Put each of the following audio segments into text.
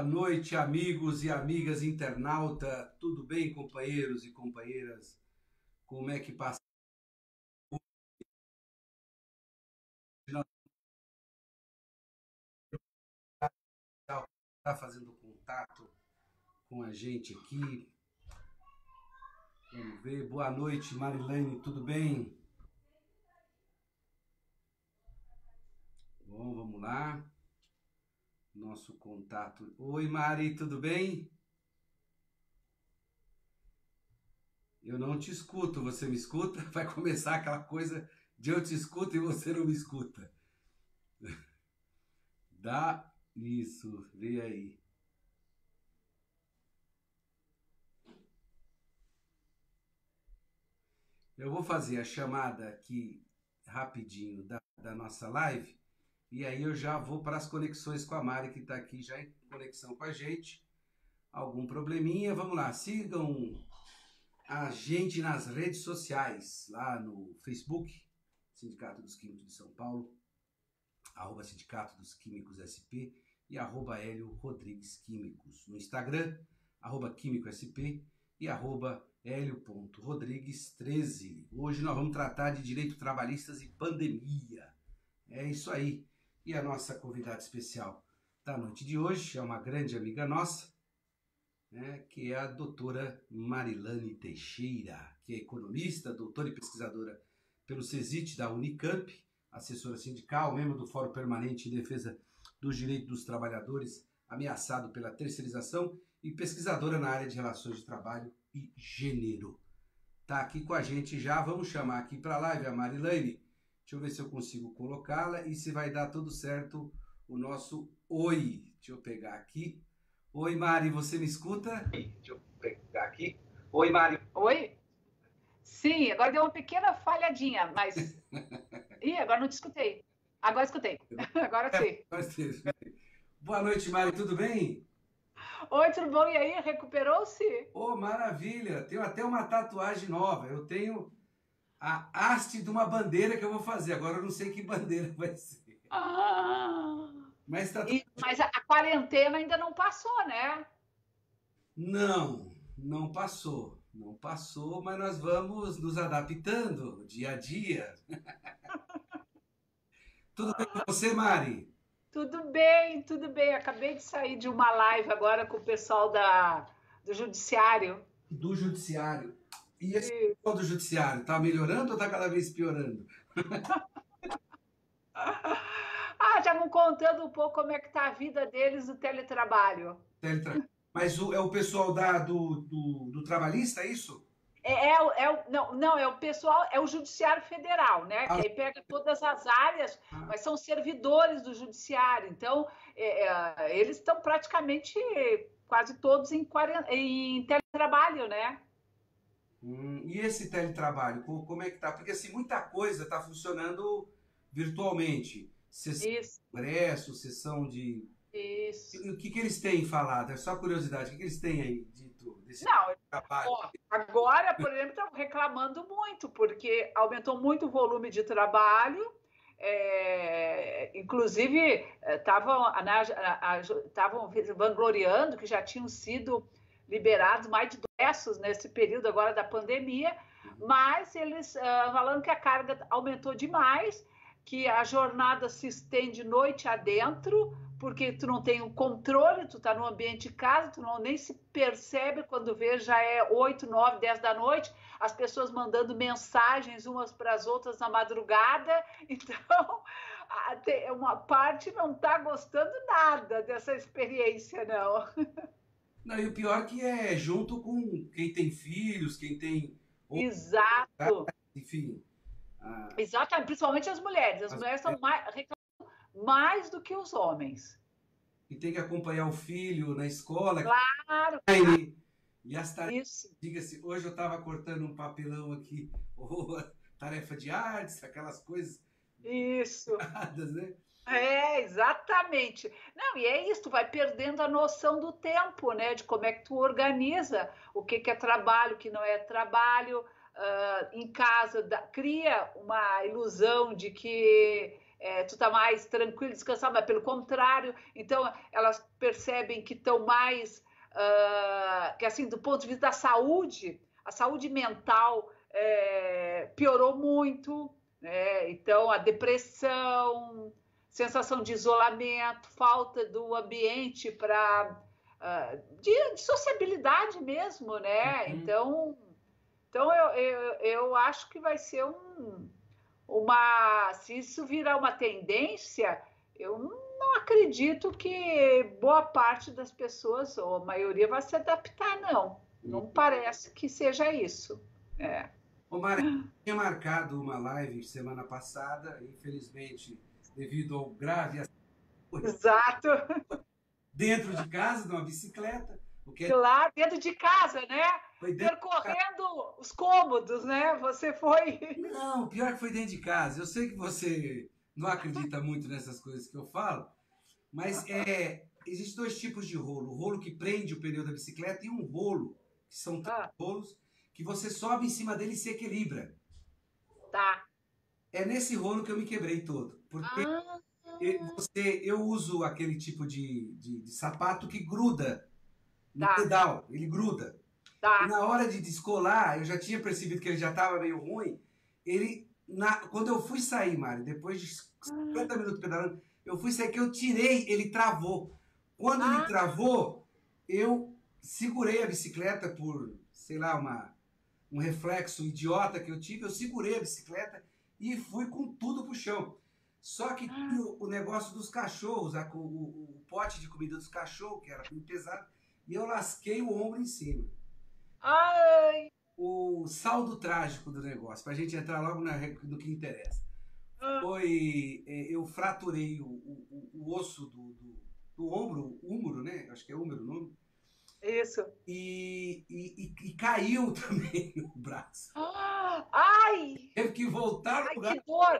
Boa noite, amigos e amigas internauta. Tudo bem, companheiros e companheiras? Como é que passa? Está fazendo contato com a gente aqui. Vamos ver. Boa noite, Marilane. Tudo bem? Bom, vamos lá. Nosso contato. Oi, Mari, tudo bem? Eu não te escuto. Você me escuta? Vai começar aquela coisa de eu te escuto e você não me escuta. Dá isso, vê aí. Eu vou fazer a chamada aqui rapidinho da nossa live e aí eu já vou para as conexões com a Mari, que está aqui já em conexão com a gente. Algum probleminha? Vamos lá, sigam a gente nas redes sociais, lá no Facebook, Sindicato dos Químicos de São Paulo, @ Sindicato dos Químicos SP e @ Hélio Rodrigues Químicos. No Instagram, @QuímicoSP e @Hélio.Rodrigues13. Hoje nós vamos tratar de direito trabalhistas e pandemia. É isso aí. E a nossa convidada especial da noite de hoje é uma grande amiga nossa, né, que é a doutora Marilane Teixeira, que é economista, doutora e pesquisadora pelo CESIT da Unicamp, assessora sindical, membro do Fórum Permanente em Defesa dos Direitos dos Trabalhadores ameaçado pela terceirização e pesquisadora na área de relações de trabalho e gênero. Está aqui com a gente já, vamos chamar aqui para a live a Marilane. Deixa eu ver se eu consigo colocá-la e se vai dar tudo certo o nosso oi. Deixa eu pegar aqui. Oi, Mari, você me escuta? Deixa eu pegar aqui. Oi, Mari. Oi? Sim, agora deu uma pequena falhadinha, mas. Ih, agora não te escutei. Agora escutei. Agora sim. Boa noite, Mari, tudo bem? Oi, tudo bom? E aí, recuperou-se? Oh, maravilha! Tenho até uma tatuagem nova. Eu tenho a haste de uma bandeira que eu vou fazer. Agora eu não sei que bandeira vai ser. Mas tá tudo... Mas a quarentena ainda não passou, né? Não passou. Não passou, mas nós vamos nos adaptando dia a dia. Tudo bem com você, Mari? Tudo bem, tudo bem. Acabei de sair de uma live agora com o pessoal do Judiciário. Do Judiciário. E esse pessoal do Judiciário, tá melhorando ou tá cada vez piorando? Estavam contando um pouco como é que tá a vida deles no teletrabalho. Mas é o pessoal do trabalhista, é isso? Não, é o pessoal, é o Judiciário Federal, né? Que aí pega todas as áreas, mas são servidores do Judiciário. Então, eles estão praticamente quase todos em teletrabalho, né? E esse teletrabalho, como é que tá? Porque assim, muita coisa está funcionando virtualmente. Sessão de Isso, congresso, sessão de... isso. O que eles têm falado? É só curiosidade. O que eles têm aí dito desse Não, trabalho? ó, agora, por exemplo, estão reclamando muito, porque aumentou muito o volume de trabalho. Inclusive, estavam vangloriando que já tinham sido liberados mais de processos nesse período agora da pandemia, mas eles falando que a carga aumentou demais, que a jornada se estende noite adentro, porque tu não tem o controle, tu tá no ambiente de casa, tu não nem se percebe quando vê, já é 8, 9, 10 da noite, as pessoas mandando mensagens umas para as outras na madrugada. Então, uma parte não está gostando nada dessa experiência, não. Não, e o pior que é junto com quem tem filhos, quem tem... Exato. Enfim. Exatamente, principalmente as mulheres. As mulheres são reclamam mais do que os homens. E tem que acompanhar o filho na escola. Claro. E as tarefas, diga-se, hoje eu estava cortando um papelão aqui, ou tarefa de artes, aquelas coisas. Isso. Né? Exatamente. Não, e é isso, tu vai perdendo a noção do tempo, né? De como é que tu organiza o que é trabalho, o que não é trabalho. Em casa, cria uma ilusão de que tu tá mais tranquilo, descansado, mas pelo contrário, então elas percebem que estão mais, que assim, do ponto de vista da saúde, a saúde mental piorou muito, né? Então a depressão, sensação de isolamento, falta do ambiente para de sociabilidade mesmo, né? Uhum. Então eu acho que vai ser se isso virar uma tendência, eu não acredito que boa parte das pessoas, ou a maioria, vai se adaptar, não. Não parece que seja isso. É. Ô, Mari, tinha marcado uma live semana passada, infelizmente, devido ao grave acidente Exato. dentro de casa, de uma bicicleta, o que Claro, dentro de casa, né? foi dentro de casa. Percorrendo os cômodos, né? Você foi. Não, pior que foi dentro de casa. Eu sei que você não acredita muito nessas coisas que eu falo, mas existem dois tipos de rolo. O rolo que prende o pneu da bicicleta e um rolo, que são três Ah, rolos, que você sobe em cima dele e se equilibra. tá. É nesse rolo que eu me quebrei todo. Porque Ah, eu uso aquele tipo de sapato que gruda no tá, pedal, ele gruda. E tá. na hora de descolar, eu já tinha percebido que ele já estava meio ruim. Quando eu fui sair, Mari, depois de 50 minutos pedalando, eu fui sair que eu tirei, ele travou. Quando ele Ah, travou, eu segurei a bicicleta por, sei lá, um reflexo idiota que eu tive, eu segurei a bicicleta e fui com tudo pro chão. Só que tinha o negócio dos cachorros, o pote de comida dos cachorros, que era muito pesado, e eu lasquei o ombro em cima. ai, O saldo trágico do negócio, para a gente entrar logo no que interessa, ah, eu fraturei o osso do ombro, húmero, né? Acho que é húmero o nome, isso. e caiu também o braço. Ai, Teve que voltar no ai, lugar. que dor.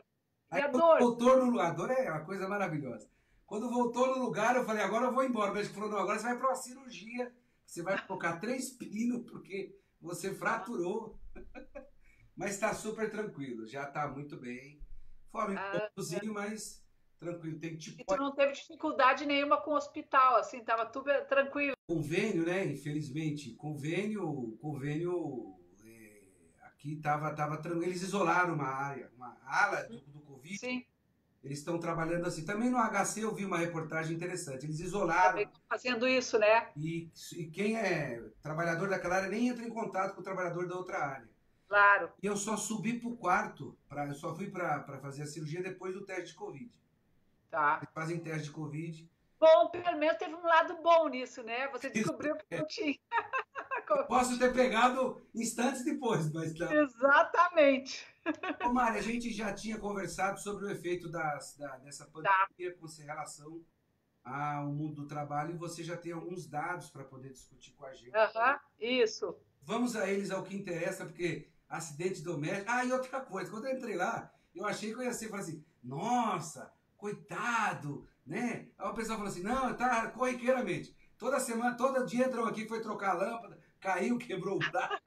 E Aí a quando dor? voltou no lugar, a dor é uma coisa maravilhosa. Quando voltou no lugar, eu falei, agora eu vou embora. O médico falou, não, agora você vai para uma cirurgia, você vai colocar 3 pinos, porque você fraturou. Mas está super tranquilo, já está muito bem. Fora um Ah, incômodozinho, mas tranquilo. Tem e tipo tu não teve dificuldade nenhuma com o hospital, assim, tava tudo tranquilo. convênio, né? Infelizmente, convênio aqui tava tranquilo. Eles isolaram uma ala do Covid. Sim, Eles estão trabalhando assim. Também no HC eu vi uma reportagem interessante. Eles também isolaram tô fazendo isso, né? e quem é trabalhador daquela área nem entra em contato com o trabalhador da outra área. Claro, E eu só subi para o quarto, eu só fui para fazer a cirurgia depois do teste de Covid. tá. Eles fazem teste de Covid. Bom, pelo menos teve um lado bom nisso, né? Você Isso, descobriu que não tinha posso Covid. ter pegado instantes depois, mas não. Exatamente. Ô, Mari, a gente já tinha conversado sobre o efeito dessa Tá. pandemia com relação ao mundo do trabalho e você já tem alguns dados para poder discutir com a gente. Aham, isso. Vamos a eles ao que interessa, porque acidente doméstico. Ah, e outra coisa, quando eu entrei lá, eu achei que eu ia ser, falar assim, nossa, coitado, né? Aí o pessoal falou assim, não, tá corriqueiramente. Toda semana, todo dia entrou aqui, foi trocar a lâmpada, caiu, quebrou o braço.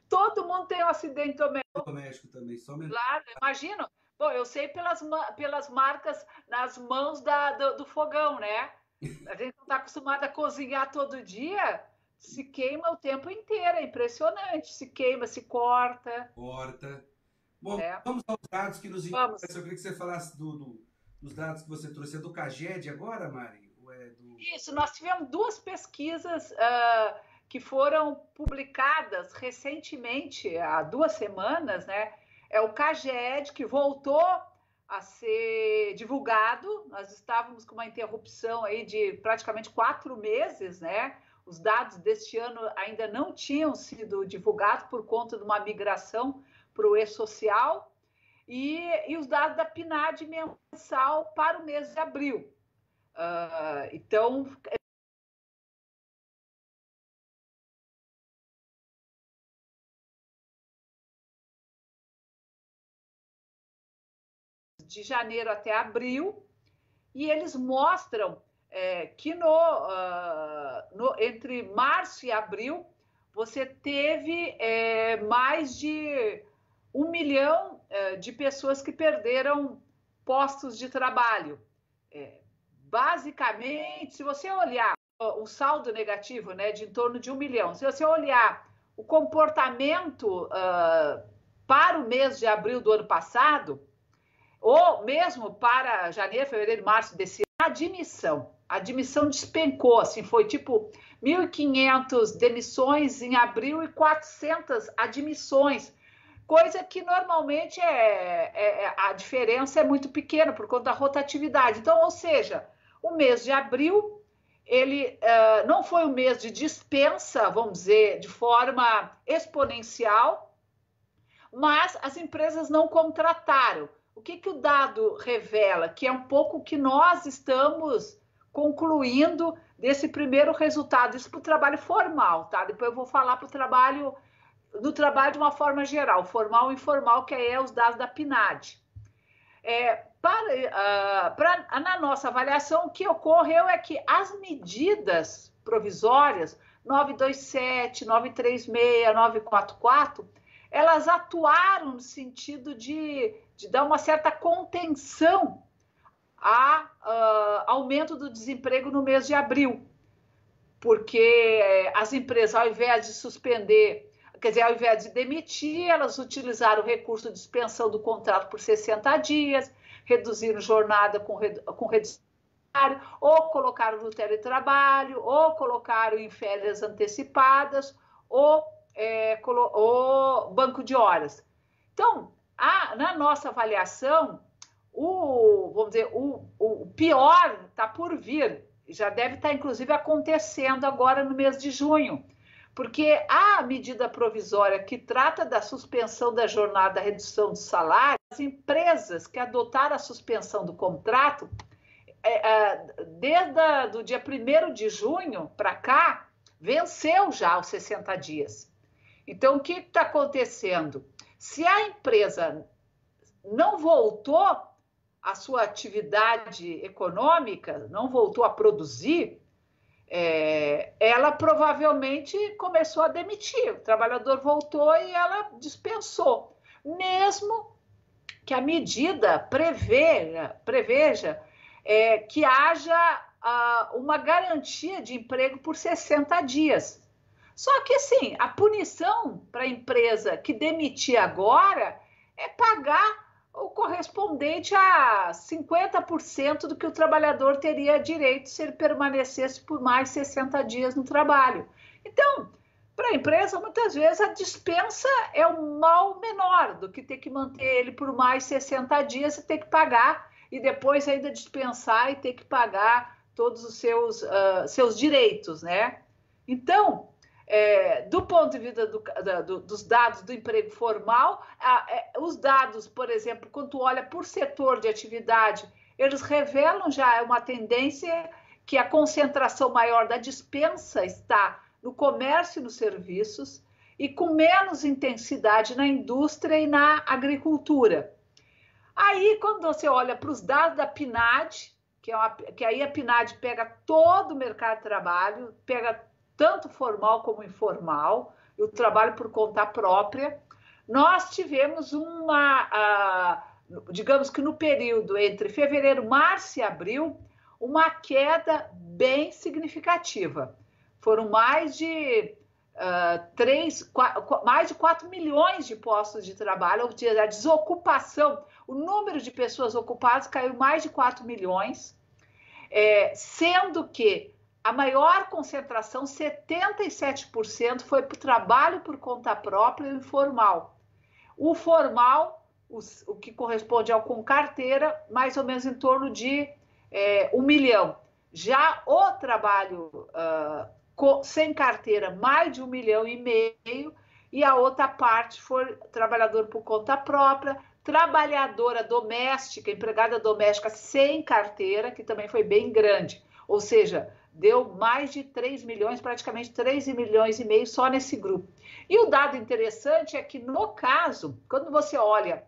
Todo mundo tem um acidente doméstico, Doméstico também, só menos. claro, imagino. Bom, eu sei pelas marcas nas mãos do fogão, né? A gente não está acostumado a cozinhar todo dia, se queima o tempo inteiro, é impressionante. Se queima, se corta, Porta. Bom, né? vamos aos dados que nos Vamos. interessam. Eu queria que você falasse dos dados que você trouxe. É do CAGED agora, Mari? Ou é do... Isso, nós tivemos duas pesquisas que foram publicadas recentemente, há 2 semanas, né? É o CAGED, que voltou a ser divulgado. Nós estávamos com uma interrupção aí de praticamente 4 meses, né? Os dados deste ano ainda não tinham sido divulgados por conta de uma migração para o e-social. E os dados da PNAD mensal para o mês de abril. Então, de janeiro até abril, e eles mostram que entre março e abril você teve mais de 1 milhão de pessoas que perderam postos de trabalho. Basicamente, se você olhar o saldo negativo, né, de em torno de 1 milhão, se você olhar o comportamento para o mês de abril do ano passado, ou mesmo para janeiro, fevereiro, março desse ano, a admissão despencou, assim, foi tipo 1.500 demissões em abril e 400 admissões, coisa que normalmente a diferença é muito pequena por conta da rotatividade. Então, ou seja, o mês de abril, ele não foi um mês de dispensa, vamos dizer, de forma exponencial, mas as empresas não contrataram. O que o dado revela? Que é um pouco o que nós estamos concluindo desse primeiro resultado. Isso para o trabalho formal, tá? Depois eu vou falar do trabalho de uma forma geral, formal e informal, que aí é os dados da PNAD. Na nossa avaliação, o que ocorreu é que as medidas provisórias 927, 936, 944, elas atuaram no sentido de dar uma certa contenção a aumento do desemprego no mês de abril, porque as empresas, ao invés de suspender, quer dizer, ao invés de demitir, elas utilizaram o recurso de suspensão do contrato por 60 dias, reduziram jornada com redução, ou colocaram no teletrabalho, ou colocaram em férias antecipadas, ou banco de horas. Então, na nossa avaliação, vamos dizer, o pior está por vir, já deve estar, inclusive, acontecendo agora no mês de junho, porque a medida provisória que trata da suspensão da jornada, da redução do salário, as empresas que adotaram a suspensão do contrato, desde o dia 1º de junho para cá, venceu já os 60 dias. Então, o que está acontecendo? Se a empresa não voltou à sua atividade econômica, não voltou a produzir, ela provavelmente começou a demitir. O trabalhador voltou e ela dispensou. Mesmo que a medida preveja que haja uma garantia de emprego por 60 dias. Só que, assim, a punição para a empresa que demitir agora é pagar o correspondente a 50% do que o trabalhador teria direito se ele permanecesse por mais 60 dias no trabalho. Então, para a empresa, muitas vezes, a dispensa é um mal menor do que ter que manter ele por mais 60 dias e ter que pagar, e depois ainda dispensar e ter que pagar todos os seus direitos, né? Então, do ponto de vista dos dados do emprego formal, os dados, por exemplo, quando tu olha por setor de atividade, eles revelam já uma tendência que a concentração maior da dispensa está no comércio e nos serviços e com menos intensidade na indústria e na agricultura. Aí, quando você olha para os dados da PNAD, que aí a PNAD pega todo o mercado de trabalho, pega tanto formal como informal, e o trabalho por conta própria, nós tivemos digamos que no período entre fevereiro, março e abril, uma queda bem significativa. Foram mais de 4 milhões de postos de trabalho, ou seja, a desocupação, o número de pessoas ocupadas caiu mais de 4 milhões, sendo que a maior concentração, 77%, foi para o trabalho por conta própria e informal. O formal, o que corresponde ao com carteira, mais ou menos em torno de 1 milhão. Já o trabalho sem carteira, mais de 1,5 milhão, e a outra parte foi trabalhador por conta própria, trabalhadora doméstica, empregada doméstica sem carteira, que também foi bem grande. Ou seja, deu mais de 3 milhões, praticamente 3,5 milhões só nesse grupo. E o dado interessante é que, no caso, quando você olha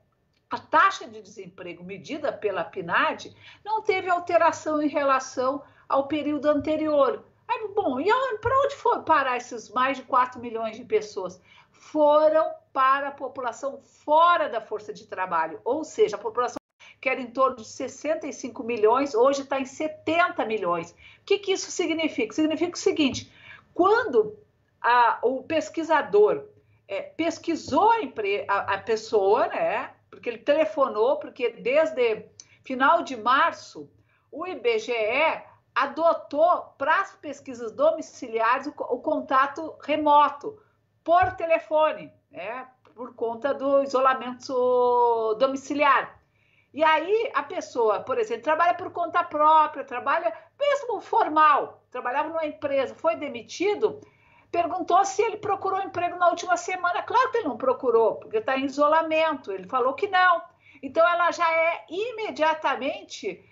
a taxa de desemprego medida pela PNAD, não teve alteração em relação ao período anterior. Aí, bom, e para onde foram parar esses mais de 4 milhões de pessoas? Foram para a população fora da força de trabalho, ou seja, a população que era em torno de 65 milhões, hoje está em 70 milhões. O que isso significa? Significa o seguinte, quando o pesquisador pesquisou a pessoa, né, porque ele telefonou, porque desde final de março, o IBGE adotou para as pesquisas domiciliares o contato remoto, por telefone, né, por conta do isolamento domiciliar. E aí a pessoa, por exemplo, trabalha por conta própria, trabalha mesmo formal, trabalhava numa empresa, foi demitido, perguntou se ele procurou emprego na última semana. Claro que ele não procurou, porque está em isolamento, ele falou que não. Então ela já é imediatamente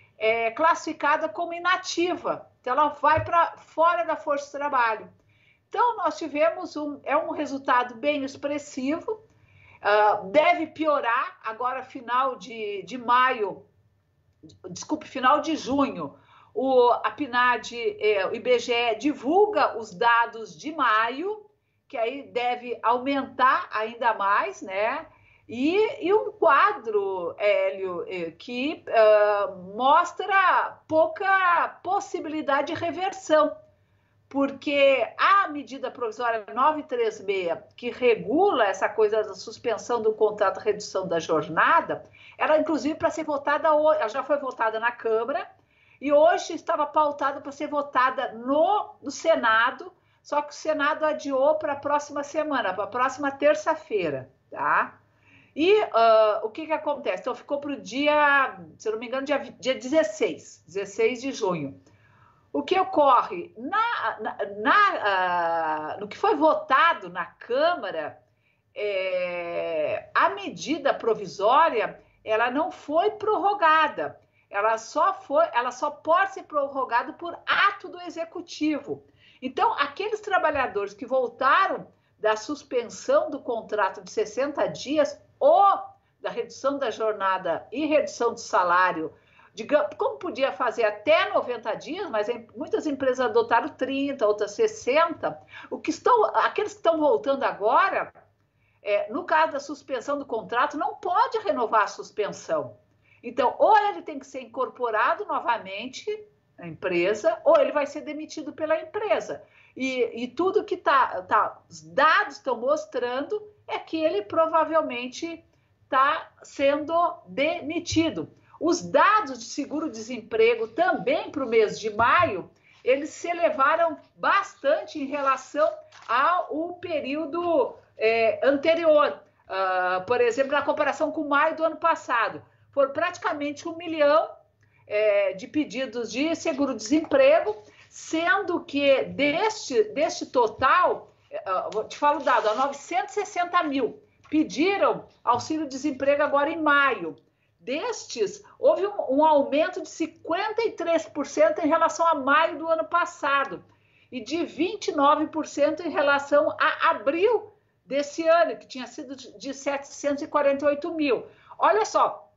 classificada como inativa, então ela vai para fora da força de trabalho. Então nós tivemos um resultado bem expressivo. Deve piorar agora final de maio, desculpe, final de junho, a PNAD, o IBGE divulga os dados de maio, que aí deve aumentar ainda mais, né? E um quadro, Hélio, que mostra pouca possibilidade de reversão, porque a medida provisória 936, que regula essa coisa da suspensão do contrato, redução da jornada, ela inclusive para ser votada hoje, ela já foi votada na Câmara e hoje estava pautada para ser votada no Senado, só que o Senado adiou para a próxima semana, para a próxima terça-feira, tá? E o que acontece? Então ficou para o dia, se eu não me engano, dia 16 de junho. O que ocorre? No que foi votado na Câmara, a medida provisória ela não foi prorrogada. Ela só pode ser prorrogada por ato do Executivo. Então, aqueles trabalhadores que voltaram da suspensão do contrato de 60 dias ou da redução da jornada e redução do salário, como podia fazer até 90 dias, mas muitas empresas adotaram 30, outras 60. Aqueles que estão voltando agora, no caso da suspensão do contrato, não pode renovar a suspensão. Então, ou ele tem que ser incorporado novamente à empresa, ou ele vai ser demitido pela empresa. E tudo que os dados estão mostrando é que ele provavelmente está sendo demitido. Os dados de seguro-desemprego também para o mês de maio, eles se elevaram bastante em relação ao período anterior. Por exemplo, na comparação com maio do ano passado, foram praticamente 1 milhão de pedidos de seguro-desemprego, sendo que deste total, vou te falar o dado, 960 mil pediram auxílio-desemprego agora em maio. Destes, houve um aumento de 53% em relação a maio do ano passado e de 29% em relação a abril desse ano, que tinha sido de 748 mil. Olha só,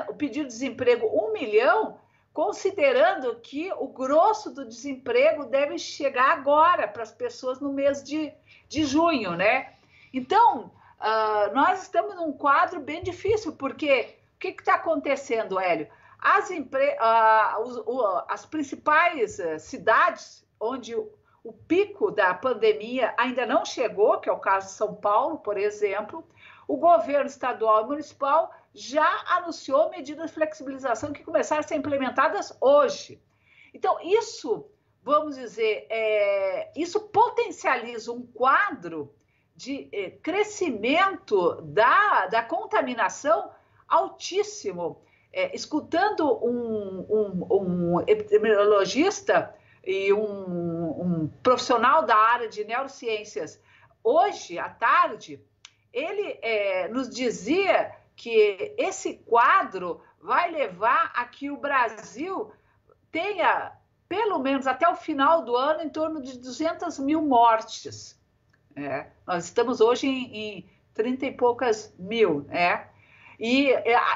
o pedido de desemprego 1 milhão, considerando que o grosso do desemprego deve chegar agora para as pessoas no mês de junho, né? Então, nós estamos num quadro bem difícil, porque o que está acontecendo, Hélio? As principais cidades onde o pico da pandemia ainda não chegou, que é o caso de São Paulo, por exemplo, o governo estadual e municipal já anunciou medidas de flexibilização que começaram a ser implementadas hoje. Então, isso, vamos dizer, isso potencializa um quadro de crescimento da contaminação altíssimo. Escutando um epidemiologista e um profissional da área de neurociências hoje à tarde, ele nos dizia que esse quadro vai levar a que o Brasil tenha, pelo menos até o final do ano, em torno de 200 mil mortes. Nós estamos hoje em 30 e poucas mil, E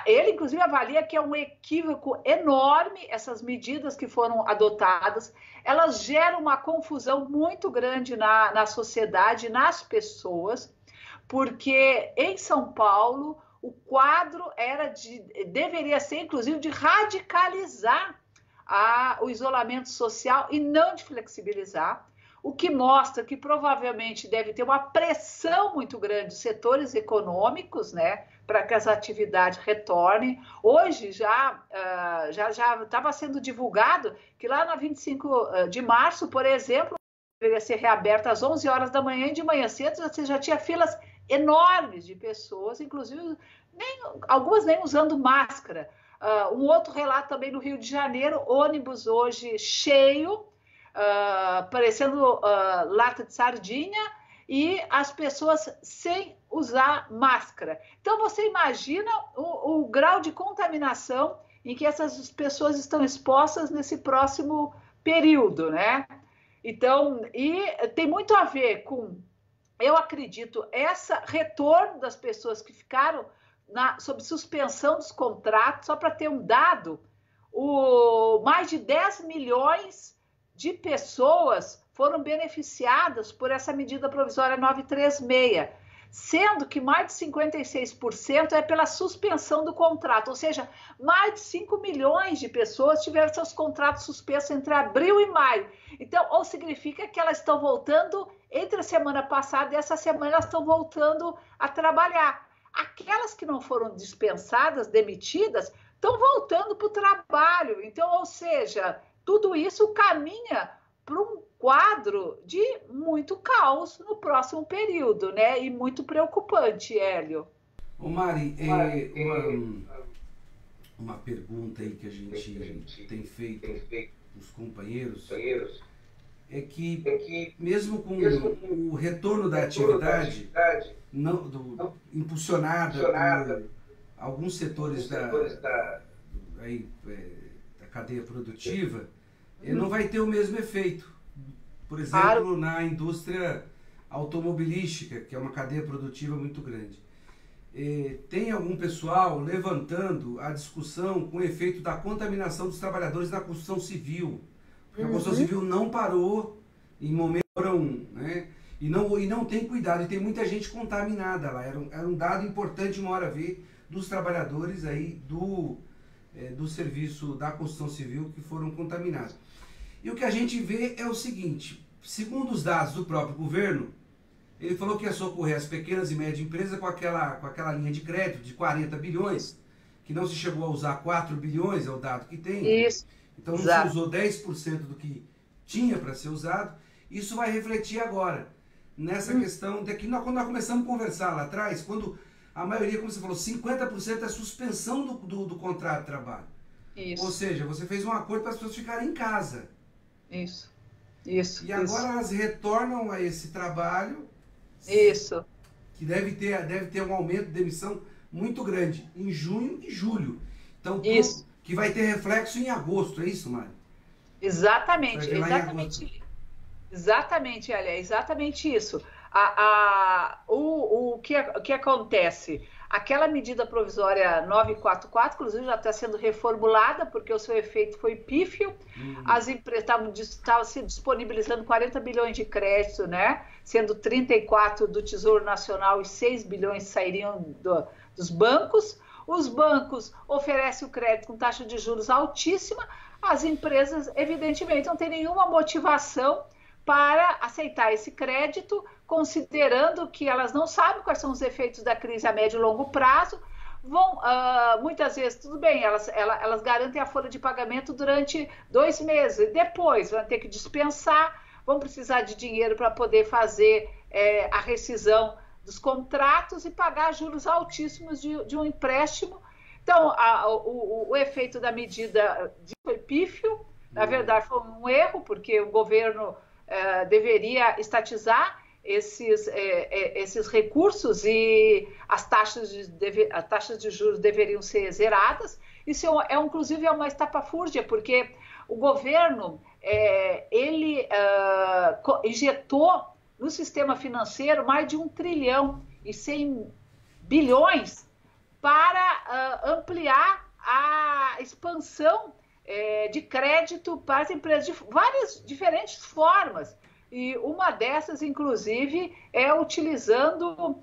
ele, inclusive, avalia que é um equívoco enorme essas medidas que foram adotadas. Elas geram uma confusão muito grande na sociedade, nas pessoas, porque em São Paulo o quadro deveria ser, inclusive, de radicalizar o isolamento social e não de flexibilizar, o que mostra que provavelmente deve ter uma pressão muito grande dos setores econômicos, né, para que as atividades retornem. Hoje já estava sendo divulgado que lá na 25 de março, por exemplo, deveria ser reaberta às 11 horas da manhã, e de manhã cedo você já tinha filas enormes de pessoas, inclusive algumas nem usando máscara. Um outro relato também no Rio de Janeiro, ônibus hoje cheio, parecendo lata de sardinha, e as pessoas sem usar máscara. Então você imagina o grau de contaminação em que essas pessoas estão expostas nesse próximo período, né? Então, e tem muito a ver com, eu acredito, esse retorno das pessoas que ficaram sob suspensão dos contratos. Só para ter um dado, mais de 10 milhões de pessoas foram beneficiadas por essa medida provisória 936, sendo que mais de 56% é pela suspensão do contrato, ou seja, mais de 5 milhões de pessoas tiveram seus contratos suspensos entre abril e maio. Então, ou significa que elas estão voltando, entre a semana passada e essa semana, elas estão voltando a trabalhar. Aquelas que não foram dispensadas, demitidas, estão voltando para o trabalho. Então, ou seja, tudo isso caminha para um quadro de muito caos no próximo período, né? E muito preocupante, Hélio. Ô Mari, uma pergunta aí que a gente tem feito os companheiros é que mesmo com o retorno da atividade impulsionada por alguns setores da cadeia produtiva, não vai ter o mesmo efeito. Por exemplo, na indústria automobilística, que é uma cadeia produtiva muito grande. Tem algum pessoal levantando a discussão com o efeito da contaminação dos trabalhadores na construção civil. Porque a construção civil não parou em momento algum, né? E não tem cuidado, e tem muita gente contaminada lá. Era um dado importante uma hora ver dos trabalhadores aí do serviço da construção civil que foram contaminados. E o que a gente vê é o seguinte: segundo os dados do próprio governo, ele falou que ia socorrer as pequenas e médias empresas com aquela linha de crédito de 40 bilhões, que não se chegou a usar 4 bilhões, é o dado que tem. Isso. Então não se usou 10% do que tinha para ser usado. Isso vai refletir agora, nessa questão de que quando nós começamos a conversar lá atrás, quando a maioria, como você falou, 50% é suspensão do contrato de trabalho. Isso. Ou seja, você fez um acordo para as pessoas ficarem em casa. Isso. E agora elas retornam a esse trabalho. Isso. Que deve ter um aumento de demissão muito grande em junho e julho. Então, que vai ter reflexo em agosto, é isso, Mari? Exatamente, exatamente isso. O que acontece? Aquela medida provisória 944, inclusive, já está sendo reformulada, porque o seu efeito foi pífio. As empresas estavam se disponibilizando 40 bilhões de crédito, né? Sendo 34 do Tesouro Nacional e 6 bilhões sairiam dos bancos. Os bancos oferecem o crédito com taxa de juros altíssima. As empresas, evidentemente, não têm nenhuma motivação para aceitar esse crédito, considerando que elas não sabem quais são os efeitos da crise a médio e longo prazo. Muitas vezes, tudo bem, elas garantem a folha de pagamento durante 2 meses, e depois vão ter que dispensar, vão precisar de dinheiro para poder fazer a rescisão dos contratos e pagar juros altíssimos de um empréstimo. Então, o efeito da medida foi pífio. Na verdade, foi um erro, porque o governo deveria estatizar esses recursos, e as taxas de juros deveriam ser zeradas. Isso inclusive é uma estapafúrdia, porque o governo ele injetou no sistema financeiro mais de 1 trilhão e 100 bilhões para ampliar a expansão de crédito para as empresas de várias diferentes formas. E uma dessas, inclusive, é utilizando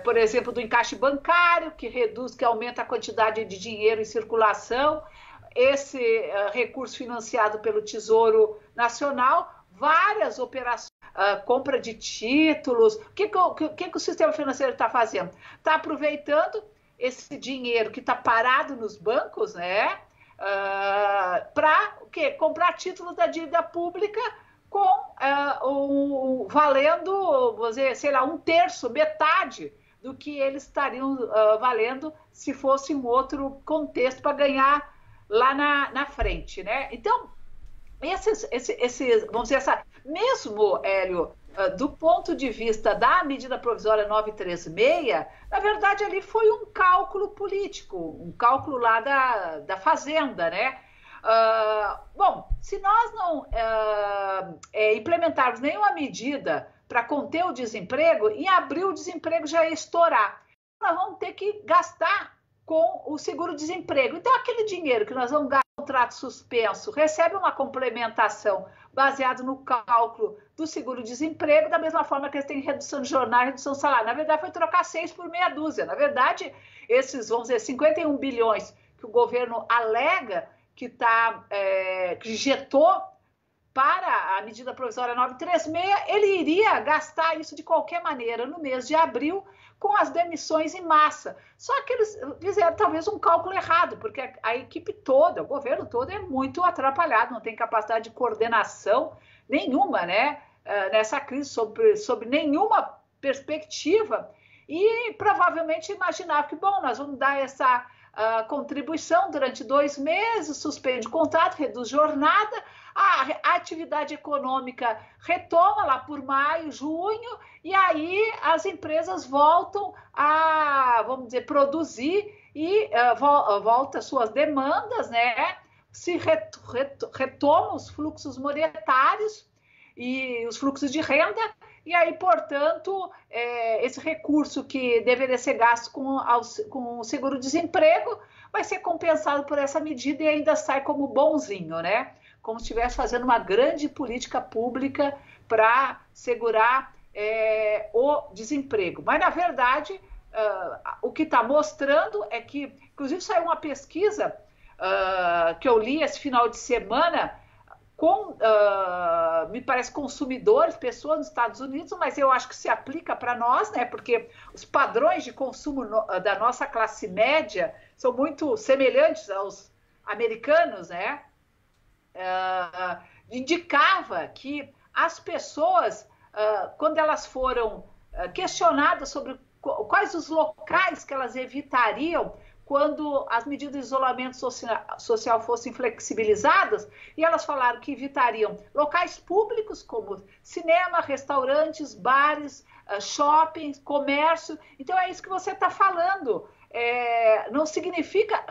por exemplo, do encaixe bancário, que reduz, que aumenta a quantidade de dinheiro em circulação, esse recurso financiado pelo Tesouro Nacional, várias operações, compra de títulos. O que o sistema financeiro está fazendo? Está aproveitando esse dinheiro que está parado nos bancos, né, para o quê? Comprar títulos da dívida pública valendo, vamos dizer, sei lá, 1/3, metade do que eles estariam valendo se fosse um outro contexto para ganhar lá na frente, né? Então, vamos dizer, mesmo, Hélio, do ponto de vista da medida provisória 936, na verdade ali foi um cálculo político, um cálculo lá da Fazenda, né? Bom, se nós não implementarmos nenhuma medida para conter o desemprego, em abril o desemprego já ia estourar. Nós vamos ter que gastar com o seguro-desemprego. Então, aquele dinheiro que nós vamos gastar no contrato suspenso recebe uma complementação baseada no cálculo do seguro-desemprego, da mesma forma que eles têm redução de jornal e redução de salário. Na verdade, foi trocar 6 por meia dúzia. Na verdade, esses, vamos dizer, 51 bilhões que o governo alega que injetou para a medida provisória 936, ele iria gastar isso de qualquer maneira no mês de abril com as demissões em massa. Só que eles fizeram talvez um cálculo errado, porque a equipe toda, o governo todo é muito atrapalhado, não tem capacidade de coordenação nenhuma, né, nessa crise, sob nenhuma perspectiva, e provavelmente imaginava que, bom, nós vamos dar essa contribuição durante 2 meses, suspende o contrato, reduz jornada, a atividade econômica retoma lá por maio, junho, e aí as empresas voltam a, vamos dizer, produzir e volta suas demandas, né? Se retomam os fluxos monetários e os fluxos de renda, e aí, portanto, esse recurso que deveria ser gasto com o seguro-desemprego vai ser compensado por essa medida e ainda sai como bonzinho, né? Como se estivesse fazendo uma grande política pública para segurar o desemprego. Mas, na verdade, o que está mostrando é que, inclusive, saiu uma pesquisa que eu li esse final de semana com, me parece, consumidores, pessoas nos Estados Unidos, mas eu acho que se aplica para nós, né? Porque os padrões de consumo da nossa classe média são muito semelhantes aos americanos, né? Indicava que as pessoas, quando elas foram questionadas sobre quais os locais que elas evitariam quando as medidas de isolamento social fossem flexibilizadas, e elas falaram que evitariam locais públicos como cinema, restaurantes, bares, shoppings, comércio. Então é isso que você está falando. Não significa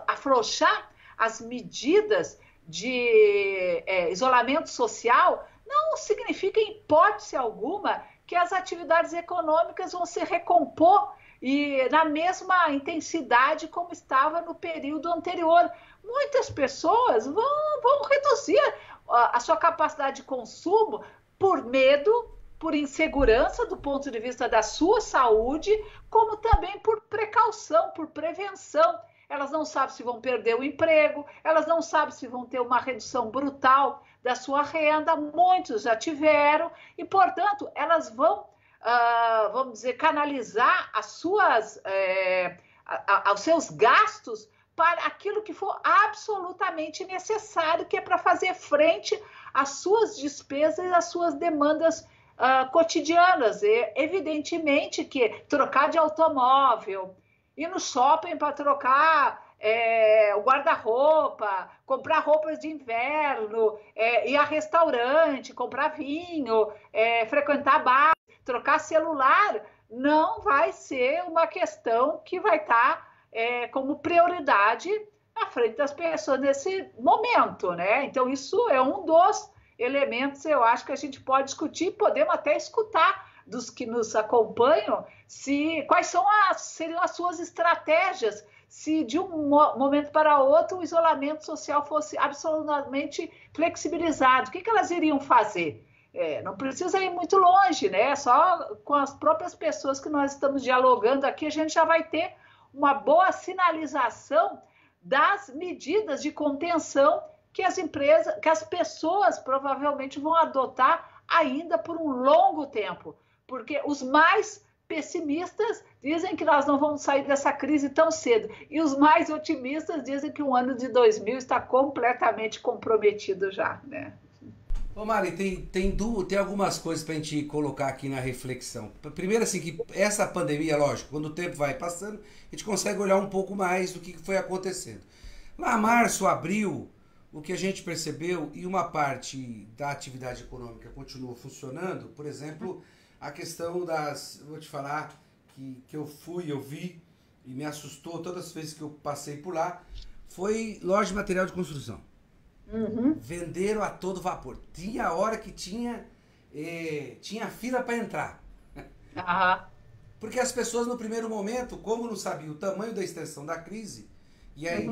afrouxar as medidas de isolamento social, não significa em hipótese alguma que as atividades econômicas vão se recompor e na mesma intensidade como estava no período anterior. Muitas pessoas vão reduzir a sua capacidade de consumo por medo, por insegurança do ponto de vista da sua saúde, como também por precaução, por prevenção. Elas não sabem se vão perder o emprego, elas não sabem se vão ter uma redução brutal da sua renda, muitos já tiveram, e, portanto, elas vão, vamos dizer, canalizar os seus gastos para aquilo que for absolutamente necessário, que é para fazer frente às suas despesas e às suas demandas cotidianas. E, evidentemente que trocar de automóvel, ir no shopping para trocar o guarda-roupa, comprar roupas de inverno, ir a restaurante, comprar vinho, frequentar bar, trocar celular, não vai ser uma questão que vai estar como prioridade à frente das pessoas nesse momento, né? Então, isso é um dos elementos, eu acho, que a gente pode discutir, podemos até escutar dos que nos acompanham, quais seriam as suas estratégias se de um momento para outro o isolamento social fosse absolutamente flexibilizado. O que elas iriam fazer? Não precisa ir muito longe, né? Só com as próprias pessoas que nós estamos dialogando aqui, a gente já vai ter uma boa sinalização das medidas de contenção que as pessoas provavelmente vão adotar ainda por um longo tempo, porque os mais pessimistas dizem que nós não vamos sair dessa crise tão cedo, e os mais otimistas dizem que o ano de 2000 está completamente comprometido já, né? Ô Mari, tem algumas coisas para a gente colocar aqui na reflexão. Primeiro, assim, que essa pandemia, lógico, quando o tempo vai passando, a gente consegue olhar um pouco mais do que foi acontecendo. Lá, março, abril, o que a gente percebeu, e uma parte da atividade econômica continuou funcionando, por exemplo, a questão vou te falar, que eu vi e me assustou todas as vezes que eu passei por lá, foi loja de material de construção. Uhum. Venderam a todo vapor. Tinha hora que tinha fila para entrar. Uhum. Porque as pessoas no primeiro momento, como não sabiam o tamanho da extensão da crise, e aí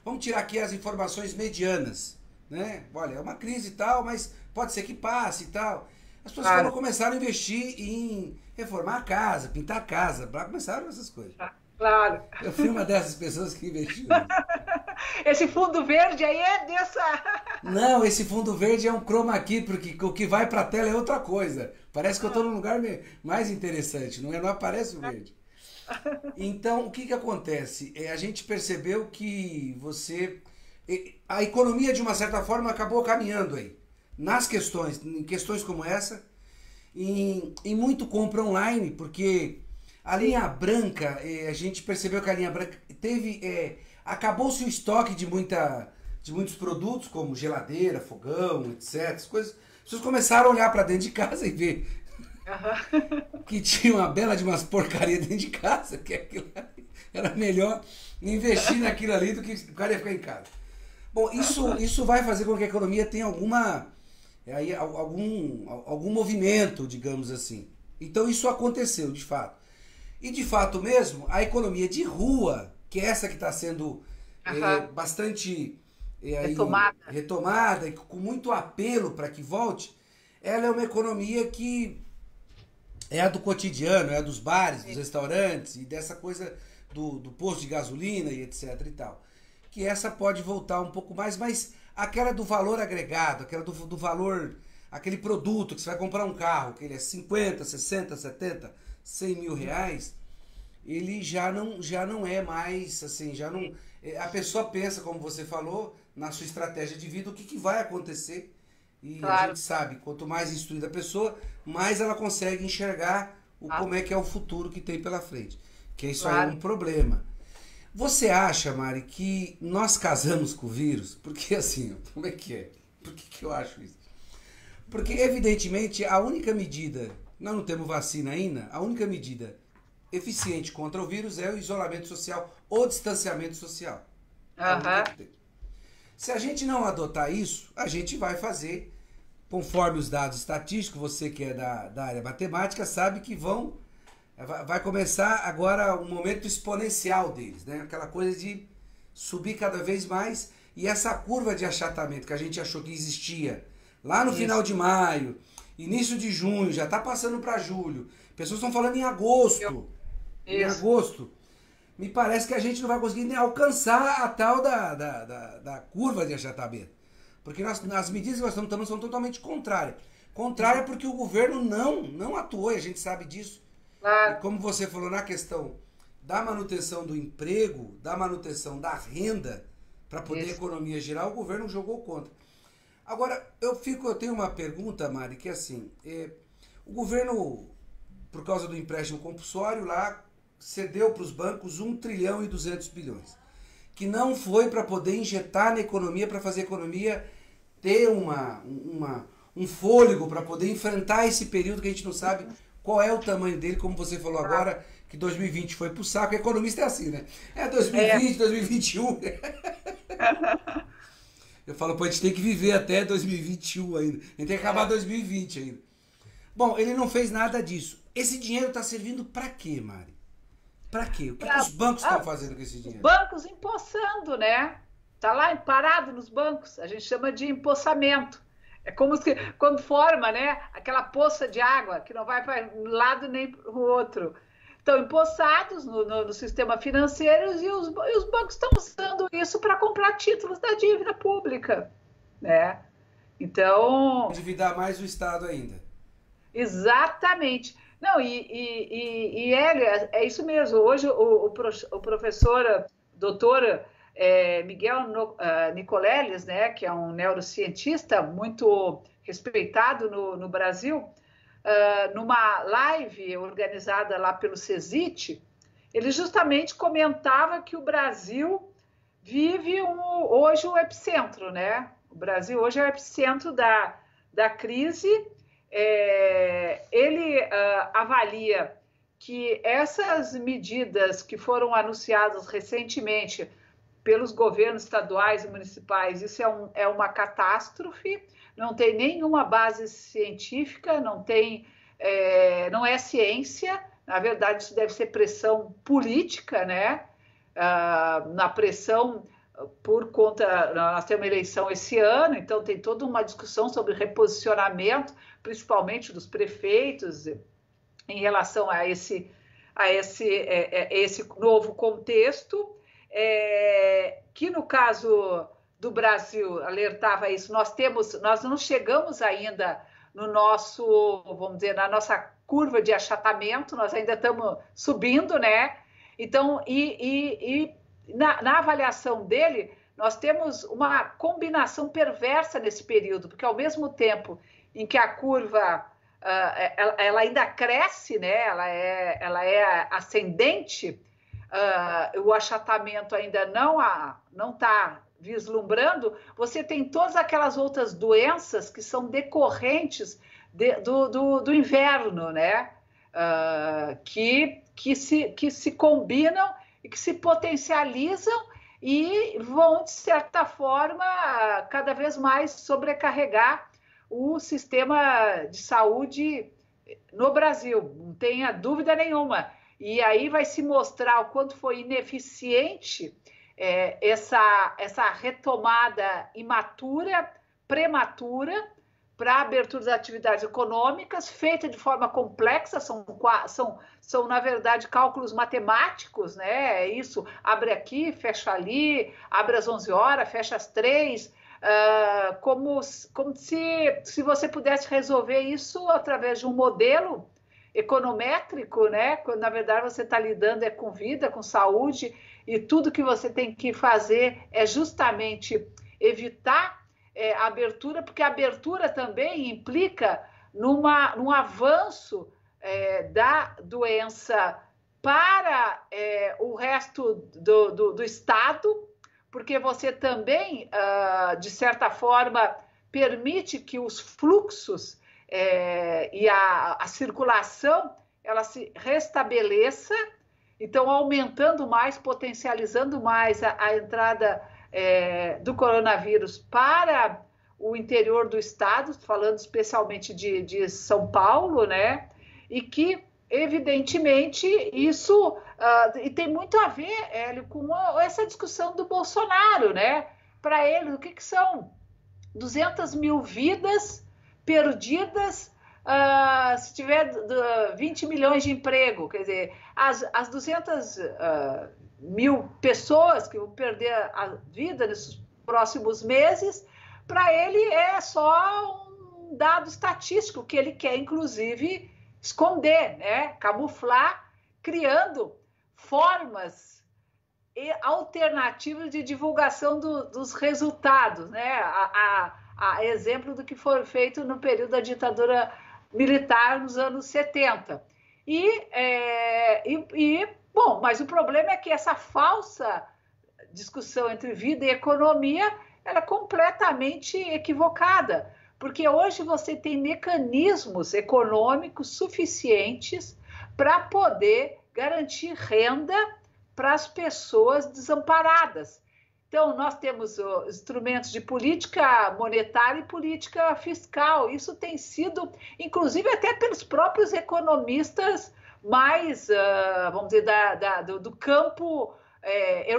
vamos tirar aqui as informações medianas, né? Olha, é uma crise e tal, mas pode ser que passe e tal. As pessoas começaram a investir em reformar a casa, pintar a casa, começaram essas coisas. Claro. Eu fui uma dessas pessoas que investiu. Esse fundo verde aí é dessa... Não, esse fundo verde é um chroma key, porque o que vai para a tela é outra coisa. Parece que eu estou num lugar mais interessante, não aparece o verde. Então, o que acontece? A gente percebeu que a economia, de uma certa forma, acabou caminhando aí. Em questões como essa, em muito compra online, porque a linha branca, a gente percebeu que a linha branca acabou-se o estoque de muitos produtos, como geladeira, fogão, etc. As pessoas começaram a olhar para dentro de casa e ver que tinha uma bela de umas porcarias dentro de casa, que aquilo era melhor investir naquilo ali do que o cara ia ficar em casa. Bom, isso vai fazer com que a economia tenha algum movimento, digamos assim. Então isso aconteceu, de fato. E de fato mesmo, a economia de rua, que é essa que está sendo bastante retomada e com muito apelo para que volte, ela é uma economia que é a do cotidiano, é a dos bares, dos restaurantes e dessa coisa do posto de gasolina e etc e tal. Que essa pode voltar um pouco mais, mas aquela do valor agregado, aquela do valor, aquele produto que você vai comprar um carro, que ele é 50, 60, 70, 100 mil reais, ele já não é mais, assim, já não... A pessoa pensa, como você falou, na sua estratégia de vida, o que vai acontecer. E a gente sabe, quanto mais instruída a pessoa, mais ela consegue enxergar como é que é o futuro que tem pela frente. Que isso aí é um problema. Você acha, Mari, que nós casamos com o vírus? Porque assim, como é que é? Por que eu acho isso? Porque, evidentemente, a única medida, nós não temos vacina ainda, a única medida eficiente contra o vírus é o isolamento social ou distanciamento social. Se a gente não adotar isso, a gente vai fazer, conforme os dados estatísticos, você que é da área matemática sabe que vai começar agora um momento exponencial deles, né? Aquela coisa de subir cada vez mais, e essa curva de achatamento que a gente achou que existia lá no final de maio, início de junho, já está passando para julho, pessoas estão falando em agosto. Em agosto, me parece que a gente não vai conseguir nem alcançar a tal da curva de achatamento. Porque as medidas que nós estamos tomando são totalmente contrárias. Contrária porque o governo não atuou, e a gente sabe disso. E como você falou, na questão da manutenção do emprego, da manutenção da renda, para poder a economia girar, o governo jogou contra. Agora, eu tenho uma pergunta, Mari, que é assim, o governo, por causa do empréstimo compulsório lá, cedeu para os bancos 1 trilhão e 200 bilhões, que não foi para poder injetar na economia, para fazer a economia ter um fôlego para poder enfrentar esse período que a gente não sabe qual é o tamanho dele, como você falou agora, que 2020 foi pro saco. O economista é assim, né? 2020, 2021. Eu falo, pô, a gente tem que viver até 2021 ainda. A gente tem que acabar 2020 ainda. Bom, ele não fez nada disso. Esse dinheiro está servindo para quê, Mari? Para quê? O que os bancos estão fazendo com esse dinheiro? Os bancos empossando, né? Está lá parado nos bancos. A gente chama de empossamento. É como se, quando forma, né, aquela poça de água que não vai para um lado nem para o outro. Estão empossados no sistema financeiro e os bancos estão usando isso para comprar títulos da dívida pública, né? Então, Endividar mais o Estado ainda. exatamente. Não, Hélia, é isso mesmo. Hoje o professor, doutor Miguel Nicoleles, né, que é um neurocientista muito respeitado no Brasil, numa live organizada lá pelo CESIT, ele justamente comentava que o Brasil vive hoje o epicentro, né? O Brasil hoje é o epicentro da crise. Ele avalia que essas medidas que foram anunciadas recentemente pelos governos estaduais e municipais, isso é uma catástrofe, não tem nenhuma base científica, não é ciência, na verdade isso deve ser pressão política, né? Na pressão por conta, nós temos uma eleição esse ano, então tem toda uma discussão sobre reposicionamento, principalmente dos prefeitos, em relação a esse novo contexto, que no caso do Brasil alertava isso, nós não chegamos ainda no nosso, vamos dizer, na nossa curva de achatamento, nós ainda estamos subindo, né? Então, na avaliação dele, nós temos uma combinação perversa nesse período, porque ao mesmo tempo em que a curva ela ainda cresce, né? ela é ascendente, o achatamento ainda não está vislumbrando, você tem todas aquelas outras doenças que são decorrentes do inverno, né? Que se combinam e que se potencializam e vão, de certa forma, cada vez mais sobrecarregar o sistema de saúde no Brasil, não tenha dúvida nenhuma. E aí vai se mostrar o quanto foi ineficiente essa retomada imatura, prematura, para a abertura das atividades econômicas, feita de forma complexa, são, na verdade, cálculos matemáticos, né? É isso, abre aqui, fecha ali, abre às 11 horas, fecha às 3, como se você pudesse resolver isso através de um modelo econométrico, né? Quando, na verdade, você está lidando com vida, com saúde, e tudo que você tem que fazer é justamente evitar a abertura, porque a abertura também implica num avanço da doença para o resto do Estado, porque você também, de certa forma, permite que os fluxos e a circulação ela se restabeleça, então aumentando mais, potencializando mais a entrada do coronavírus para o interior do estado, falando especialmente de São Paulo, né? E que, evidentemente, isso e tem muito a ver, Hélio, com essa discussão do Bolsonaro, né? Para ele, o que são 200 mil vidas perdidas se tiver 20 milhões de emprego, quer dizer, as 200 mil pessoas que vão perder a vida nesses próximos meses, para ele é só um dado estatístico que ele quer, inclusive, esconder, né? Camuflar, criando formas alternativas de divulgação dos resultados, né? A exemplo do que foi feito no período da ditadura militar nos anos 70. Bom, mas o problema é que essa falsa discussão entre vida e economia ela é completamente equivocada, porque hoje você tem mecanismos econômicos suficientes para poder garantir renda para as pessoas desamparadas. Então, nós temos instrumentos de política monetária e política fiscal. Isso tem sido, inclusive, até pelos próprios economistas mais, vamos dizer, do campo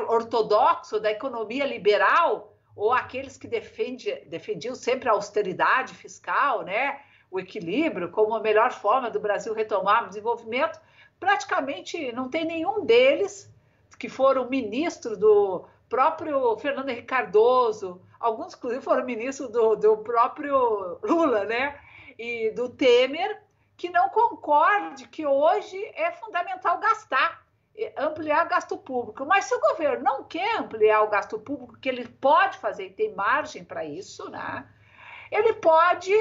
ortodoxo, da economia liberal, ou aqueles que defendiam sempre a austeridade fiscal, né? O equilíbrio como a melhor forma do Brasil retomar o desenvolvimento, praticamente não tem nenhum deles que foram ministro do próprio Fernando Henrique Cardoso, alguns inclusive foram ministros do próprio Lula, né? E do Temer, que não concorde que hoje é fundamental ampliar gasto público. Mas se o governo não quer ampliar o gasto público, que ele pode fazer e tem margem para isso, né? Ele pode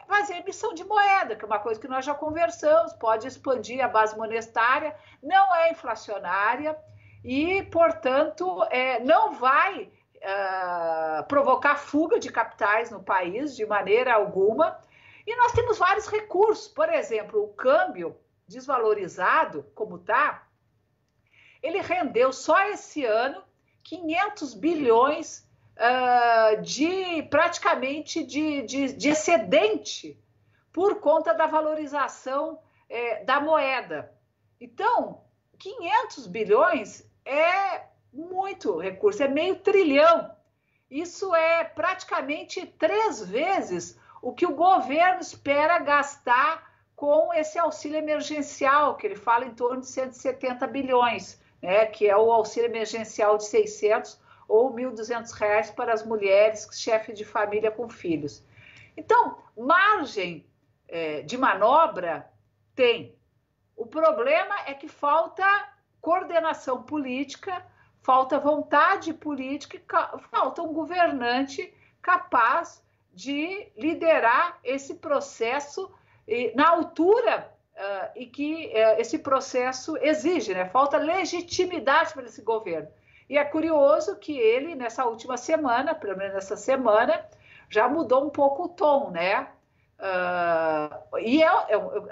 fazer emissão de moeda, que é uma coisa que nós já conversamos, pode expandir a base monetária, não é inflacionária e, portanto, não vai provocar fuga de capitais no país de maneira alguma. E nós temos vários recursos, por exemplo, o câmbio desvalorizado, como está, ele rendeu só esse ano 500 bilhões praticamente de excedente por conta da valorização da moeda. Então, 500 bilhões é muito recurso, é meio trilhão. Isso é praticamente 3 vezes o que o governo espera gastar com esse auxílio emergencial, que ele fala em torno de 170 bilhões, né, que é o auxílio emergencial de 600 ou R$ 1.200 para as mulheres, chefes de família com filhos. Então, margem de manobra tem. O problema é que falta coordenação política, falta vontade política, falta um governante capaz de liderar esse processo na altura e que esse processo exige, né? Falta legitimidade para esse governo. E é curioso que ele, nessa última semana, pelo menos nessa semana, já mudou um pouco o tom, né?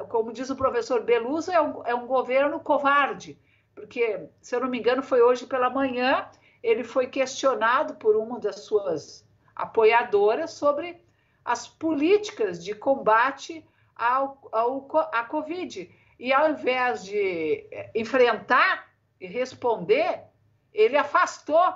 Como diz o professor Beluso, é um governo covarde, porque, se eu não me engano, foi hoje pela manhã, ele foi questionado por uma das suas apoiadoras sobre as políticas de combate à Covid. E ao invés de enfrentar e responder, ele afastou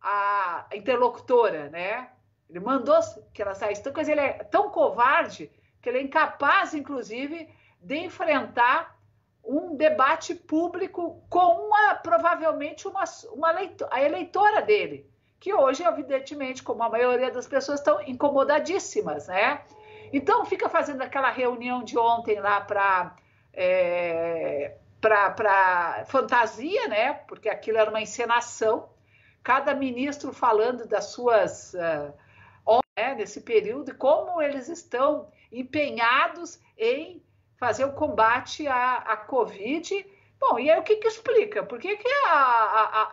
a interlocutora, né? Ele mandou que ela saísse. Então, quer dizer, ele é tão covarde que ele é incapaz, inclusive, de enfrentar um debate público com provavelmente a eleitora dele, que hoje, evidentemente, como a maioria das pessoas, estão incomodadíssimas, né? Então, fica fazendo aquela reunião de ontem lá para fantasia, né? Porque aquilo era uma encenação, cada ministro falando das suas nesse período, e como eles estão empenhados em fazer o combate à Covid. Bom, e aí o que explica? Por que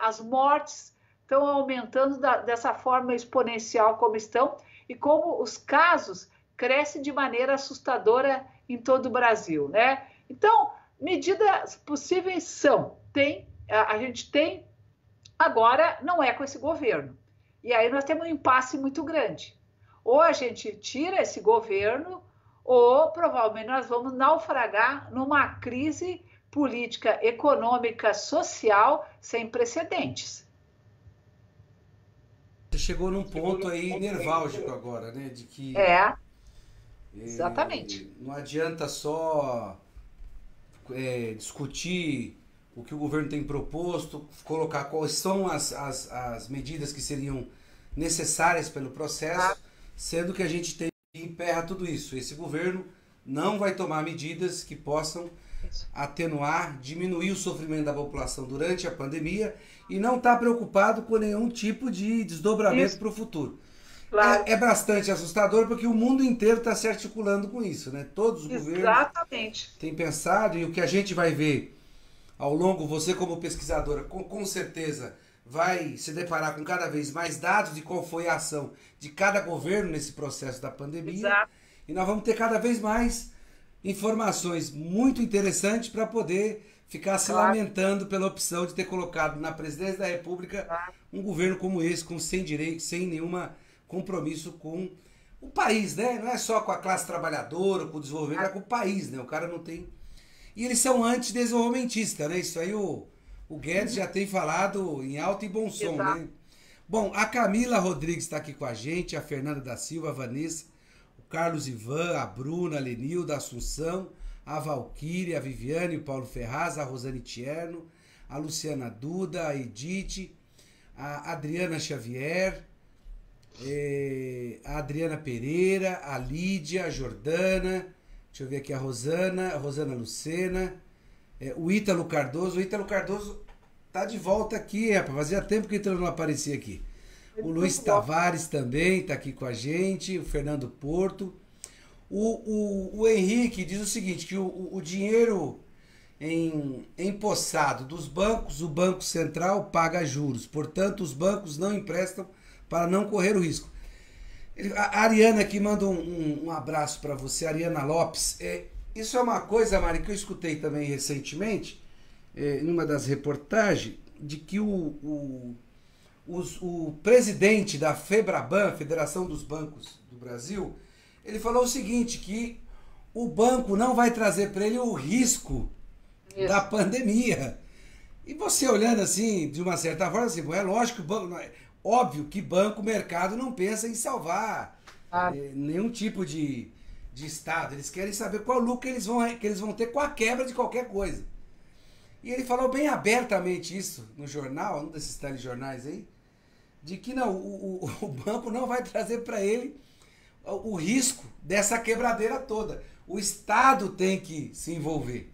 as mortes estão aumentando dessa forma exponencial como estão e como os casos crescem de maneira assustadora em todo o Brasil, né? Então, medidas possíveis a gente tem, agora não é com esse governo. E aí nós temos um impasse muito grande. Ou a gente tira esse governo, ou provavelmente nós vamos naufragar numa crise política, econômica, social sem precedentes. Você chegou num ponto aí nerválgico agora, né? De que exatamente. Não adianta só discutir o que o governo tem proposto, colocar quais são as medidas que seriam necessárias pelo processo, sendo que a gente tem que emperrar tudo isso. Esse governo não vai tomar medidas que possam atenuar, diminuir o sofrimento da população durante a pandemia e não está preocupado com nenhum tipo de desdobramento para o futuro. Claro. É bastante assustador porque o mundo inteiro está se articulando com isso, né? Todos os governos têm pensado, e o que a gente vai ver ao longo, você como pesquisadora, com certeza vai se deparar com cada vez mais dados de qual foi a ação de cada governo nesse processo da pandemia. Exato. E nós vamos ter cada vez mais informações muito interessantes para poder ficar se lamentando pela opção de ter colocado na presidência da República um governo como esse, sem direito, sem nenhuma compromisso com o país, né? Não é só com a classe trabalhadora, com o desenvolvimento, é com o país, né? O cara não tem... E eles são antidesenvolvimentistas, né? Isso aí o Guedes já tem falado em alto e bom som, né? Bom, a Camila Rodrigues está aqui com a gente, a Fernanda da Silva, a Vanessa, o Carlos Ivan, a Bruna, a Lenilda, a Assunção, a Valquíria, a Viviane, o Paulo Ferraz, a Rosane Tierno, a Luciana Duda, a Edith, a Adriana Xavier, a Adriana Pereira, a Lídia, a Jordana, deixa eu ver aqui a Rosana Lucena, o Ítalo Cardoso. O Ítalo Cardoso tá de volta aqui, rapaz. Fazia tempo que o Ítalo não aparecia aqui. O Luiz Tavares também tá aqui com a gente, o Fernando Porto. O Henrique diz o seguinte, que o dinheiro empossado dos bancos, o Banco Central paga juros. Portanto, os bancos não emprestam para não correr o risco. A Ariana aqui manda um abraço para você, Ariana Lopes. Isso é uma coisa, Mari, que eu escutei também recentemente, numa das reportagens, de que o presidente da FEBRABAN, Federação dos Bancos do Brasil, ele falou o seguinte, que o banco não vai trazer para ele o risco da pandemia. E você olhando assim, de uma certa forma, assim, é lógico que o banco... Óbvio que banco, mercado não pensa em salvar nenhum tipo de Estado. Eles querem saber qual lucro que eles vão ter com a quebra de qualquer coisa. E ele falou bem abertamente isso no jornal, um desses telejornais aí, de que não, o banco não vai trazer para ele o risco dessa quebradeira toda. O Estado tem que se envolver.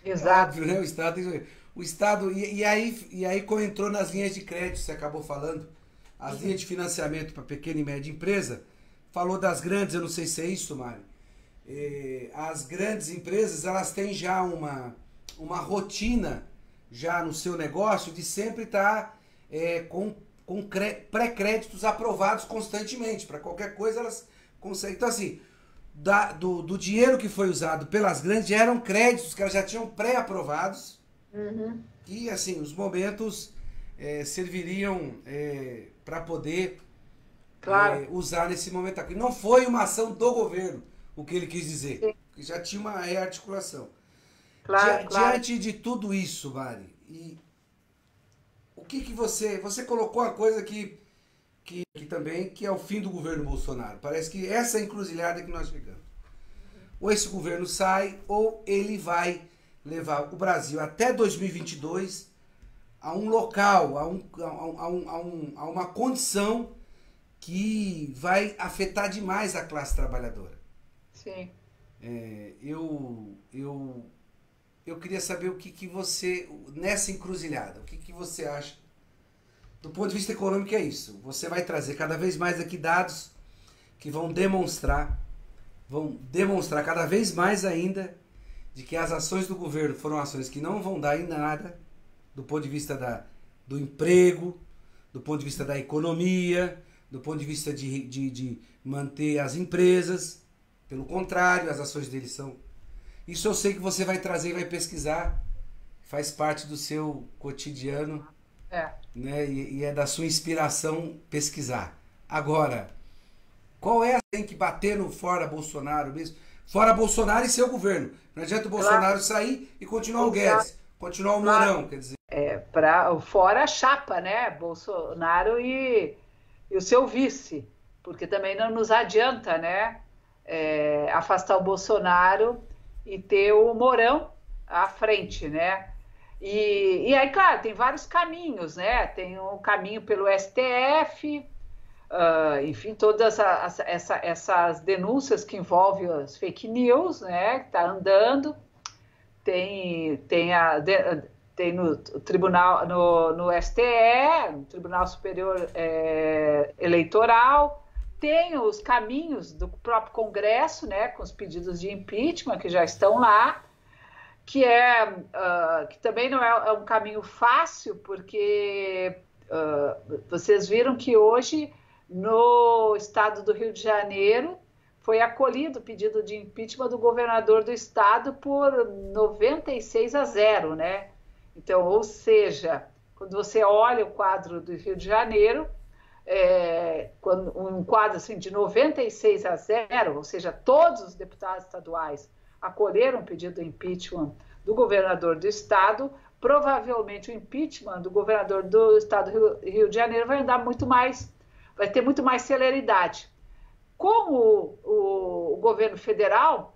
Exato. Óbvio, né? O Estado e aí como entrou nas linhas de crédito, você acabou falando, as linhas de financiamento para pequena e média empresa, falou das grandes, eu não sei se é isso, Mário. As grandes empresas, elas têm já uma rotina já no seu negócio de sempre estar com pré-créditos aprovados constantemente. Para qualquer coisa elas conseguem. Então assim, do dinheiro que foi usado pelas grandes, já eram créditos que elas já tinham pré-aprovados. Uhum. E assim, os momentos serviriam para poder usar nesse momento aqui. Não foi uma ação do governo, o que ele quis dizer. Sim. Que já tinha uma rearticulação. Claro, Diante de tudo isso, Mari, e o que você colocou a coisa que também que é o fim do governo Bolsonaro. Parece que essa é a encruzilhada que nós chegamos. Ou esse governo sai, ou ele vai levar o Brasil até 2022 a um local, a uma condição que vai afetar demais a classe trabalhadora. Sim. Eu queria saber o que você, nessa encruzilhada, o que você acha do ponto de vista econômico. É isso. Você vai trazer cada vez mais aqui dados que vão demonstrar cada vez mais ainda de que as ações do governo foram ações que não vão dar em nada do ponto de vista do emprego, do ponto de vista da economia, do ponto de vista de manter as empresas. Pelo contrário, as ações deles são... Isso eu sei que você vai trazer e vai pesquisar, faz parte do seu cotidiano, né? E é da sua inspiração pesquisar. Agora, qual tem que bater no fora Bolsonaro mesmo? Fora Bolsonaro e seu governo. Não adianta o Bolsonaro sair e continuar o Guedes, continuar o Mourão, quer dizer. Fora a chapa, né? Bolsonaro e o seu vice, porque também não nos adianta, né? Afastar o Bolsonaro e ter o Mourão à frente, né? E aí, claro, tem vários caminhos, né? Tem um caminho pelo STF, enfim, todas essas denúncias que envolvem as fake news, né? Que está andando. Tem no Tribunal, no STE, no Tribunal Superior Eleitoral. Tem os caminhos do próprio Congresso, né, com os pedidos de impeachment que já estão lá, que também não é um caminho fácil, porque vocês viram que hoje, no estado do Rio de Janeiro, foi acolhido o pedido de impeachment do governador do estado por 96-0, né? Então, ou seja, quando você olha o quadro do Rio de Janeiro, um quadro assim, de 96-0, ou seja, todos os deputados estaduais acolheram o pedido de impeachment do governador do estado, provavelmente o impeachment do governador do estado do Rio de Janeiro vai andar muito mais, vai ter muito mais celeridade. Com o governo federal,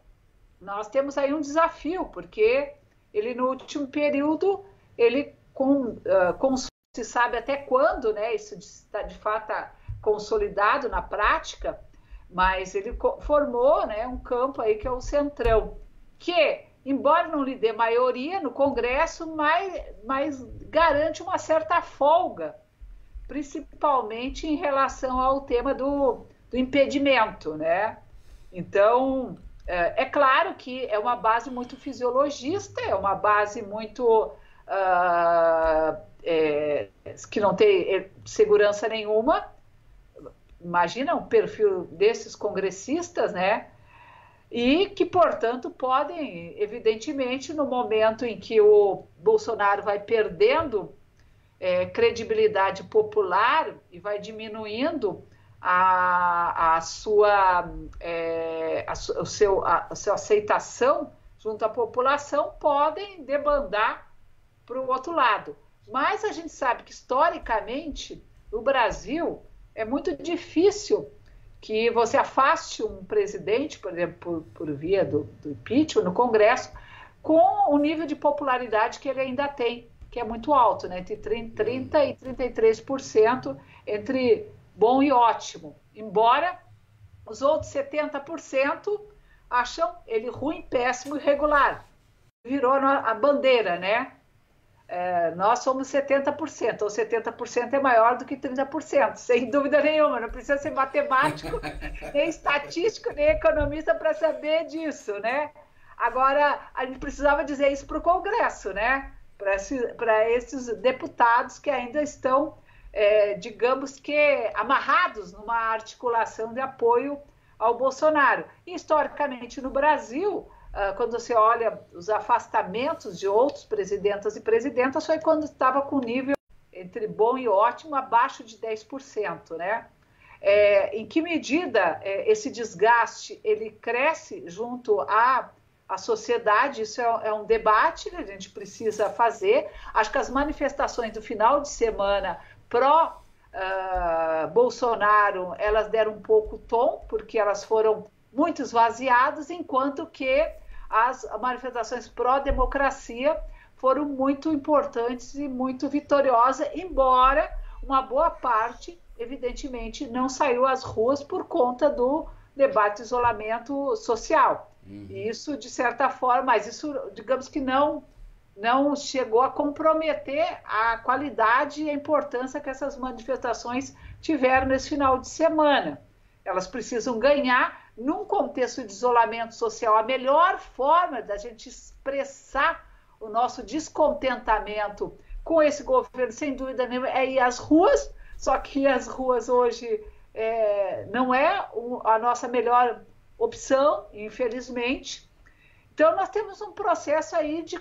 nós temos aí um desafio, porque ele no último período, ele se sabe até quando, né, isso está de fato consolidado na prática, mas ele formou, né, um campo aí que é o Centrão, que, embora não lhe dê maioria no Congresso, mas garante uma certa folga, principalmente em relação ao tema do impedimento, né? Então, é claro que é uma base muito fisiologista, é uma base muito que não tem segurança nenhuma. Imagina um perfil desses congressistas, né? E que, portanto, podem, evidentemente, no momento em que o Bolsonaro vai perdendo credibilidade popular e vai diminuindo a sua aceitação junto à população, podem debandar para o outro lado. Mas a gente sabe que, historicamente, no Brasil, é muito difícil que você afaste um presidente, por exemplo, por via do impeachment no Congresso, com o nível de popularidade que ele ainda tem, que é muito alto, né? Entre 30% e 33%, entre bom e ótimo. Embora os outros 70% acham ele ruim, péssimo e irregular. Virou a bandeira, né? Nós somos 70%, ou 70% é maior do que 30%, sem dúvida nenhuma, não precisa ser matemático, nem estatístico, nem economista para saber disso, né? Agora, a gente precisava dizer isso para o Congresso, né? Para esses deputados que ainda estão, digamos que, amarrados numa articulação de apoio ao Bolsonaro. E, historicamente, no Brasil, quando você olha os afastamentos de outros presidentas e presidentas, foi quando estava com nível entre bom e ótimo, abaixo de 10%, né? Em que medida esse desgaste ele cresce junto à sociedade? Isso é um debate que a gente precisa fazer. Acho que as manifestações do final de semana pró-Bolsonaro, elas deram um pouco o tom, porque elas foram muito esvaziadas, enquanto que as manifestações pró-democracia foram muito importantes e muito vitoriosas, embora uma boa parte, evidentemente, não saiu às ruas por conta do debate de isolamento social. E isso, de certa forma, mas isso, digamos que não chegou a comprometer a qualidade e a importância que essas manifestações tiveram nesse final de semana. Elas precisam ganhar. Num contexto de isolamento social, a melhor forma da gente expressar o nosso descontentamento com esse governo, sem dúvida nenhuma, é ir às ruas, só que as ruas hoje não é a nossa melhor opção, infelizmente. Então, nós temos um processo aí de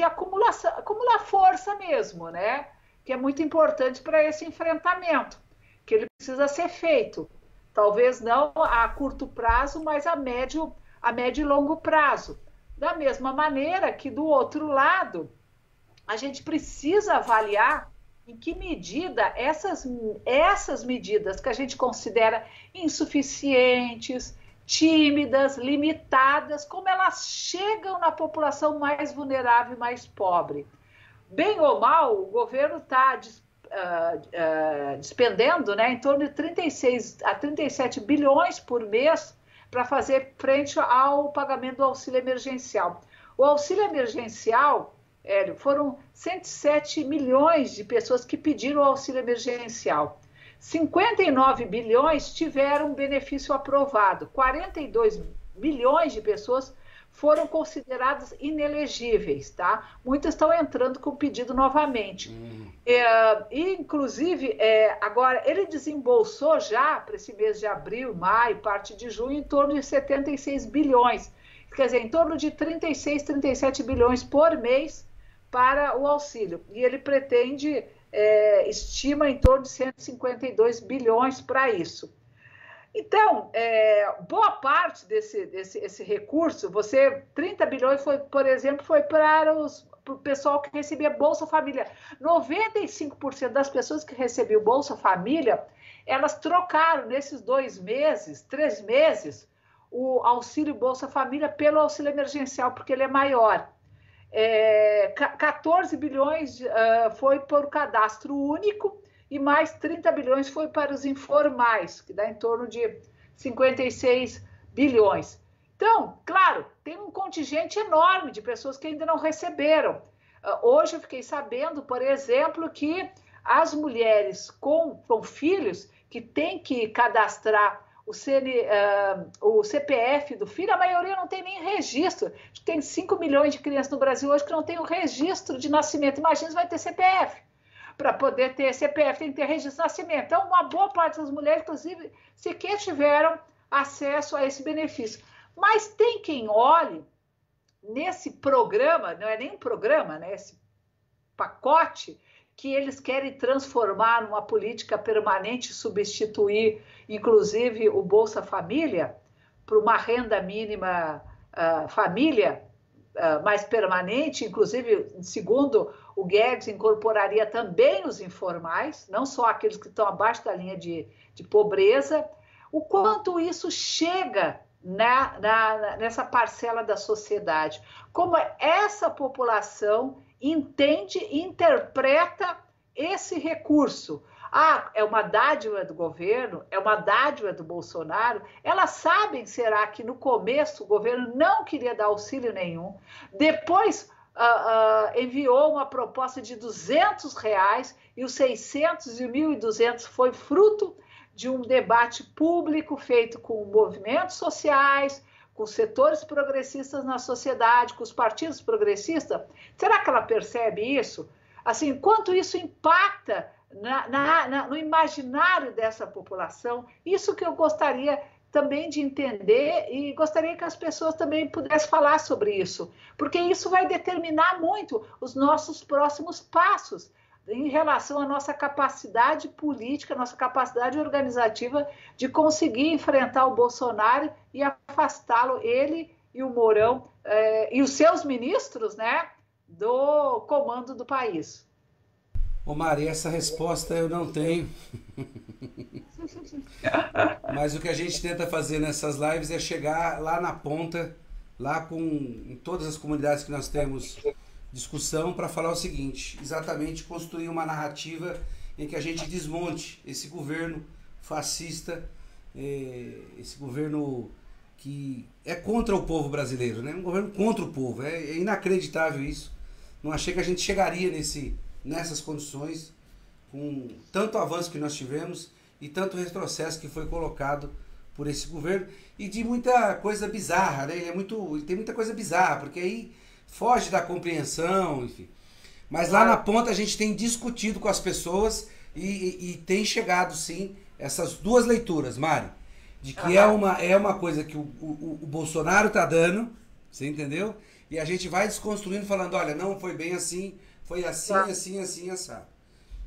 acumular força mesmo, né? Que é muito importante para esse enfrentamento, que ele precisa ser feito. Talvez não a curto prazo, mas a médio e longo prazo. Da mesma maneira que, do outro lado, a gente precisa avaliar em que medida essas medidas que a gente considera insuficientes, tímidas, limitadas, como elas chegam na população mais vulnerável e mais pobre. Bem ou mal, o governo está despendendo, né, em torno de 36 a 37 bilhões por mês para fazer frente ao pagamento do auxílio emergencial. O auxílio emergencial, foram 107 milhões de pessoas que pediram o auxílio emergencial. 59 bilhões tiveram benefício aprovado. 42 bilhões de pessoas foram consideradas inelegíveis, tá? Muitas estão entrando com pedido novamente. Inclusive, agora, ele desembolsou já, para esse mês de abril, maio, parte de junho, em torno de 76 bilhões. Quer dizer, em torno de 36, 37 bilhões por mês para o auxílio. E ele pretende, estima em torno de 152 bilhões para isso. Então, boa parte desse recurso, 30 bilhões, por exemplo, foi para para o pessoal que recebia Bolsa Família. 95% das pessoas que recebiam Bolsa Família, elas trocaram nesses 2 meses, 3 meses, o auxílio Bolsa Família pelo auxílio emergencial, porque ele é maior. 14 bilhões foi por cadastro único e mais 30 bilhões foi para os informais, que dá em torno de 56 bilhões. Então, claro, tem um contingente enorme de pessoas que ainda não receberam. Hoje eu fiquei sabendo, por exemplo, que as mulheres com filhos que têm que cadastrar o CPF do filho, a maioria não tem nem registro. Tem 5 milhões de crianças no Brasil hoje que não tem o registro de nascimento. Imagina se vai ter CPF. Para poder ter CPF tem que ter registro de nascimento. Então, uma boa parte das mulheres, inclusive, sequer tiveram acesso a esse benefício. Mas tem quem olhe nesse programa, não é nem um programa, né? Esse pacote que eles querem transformar numa política permanente, substituir, inclusive, o Bolsa Família por uma renda mínima família mais permanente, inclusive, segundo o Guedes, incorporaria também os informais, não só aqueles que estão abaixo da linha de pobreza. O quanto isso chega nessa parcela da sociedade, como essa população entende e interpreta esse recurso. É uma dádiva do governo, é uma dádiva do Bolsonaro. Elas sabem, será que no começo o governo não queria dar auxílio nenhum, depois enviou uma proposta de R$200 e os 600 e 1.200 foi fruto de um debate público feito com movimentos sociais, com setores progressistas na sociedade, com os partidos progressistas. Será que ela percebe isso? Assim, quanto isso impacta no imaginário dessa população? Isso que eu gostaria também de entender e gostaria que as pessoas também pudessem falar sobre isso, porque isso vai determinar muito os nossos próximos passos em relação à nossa capacidade política, nossa capacidade organizativa de conseguir enfrentar o Bolsonaro e afastá-lo, ele e o Mourão, e os seus ministros, né, do comando do país. Ô Mari, essa resposta eu não tenho. Mas o que a gente tenta fazer nessas lives é chegar lá na ponta, lá em todas as comunidades que nós temos discussão, para falar o seguinte, exatamente construir uma narrativa em que a gente desmonte esse governo fascista, esse governo que é contra o povo brasileiro, né? Um governo contra o povo, é inacreditável isso. Não achei que a gente chegaria nessas condições, com tanto avanço que nós tivemos e tanto retrocesso que foi colocado por esse governo, e de muita coisa bizarra, né? Ele tem muita coisa bizarra, porque aí foge da compreensão, enfim. Mas lá na ponta a gente tem discutido com as pessoas e tem chegado, sim, essas duas leituras, Mari, de que é uma coisa que o Bolsonaro está dando, você entendeu? E a gente vai desconstruindo, falando, olha, não foi bem assim, foi assim, assim, assim, assado.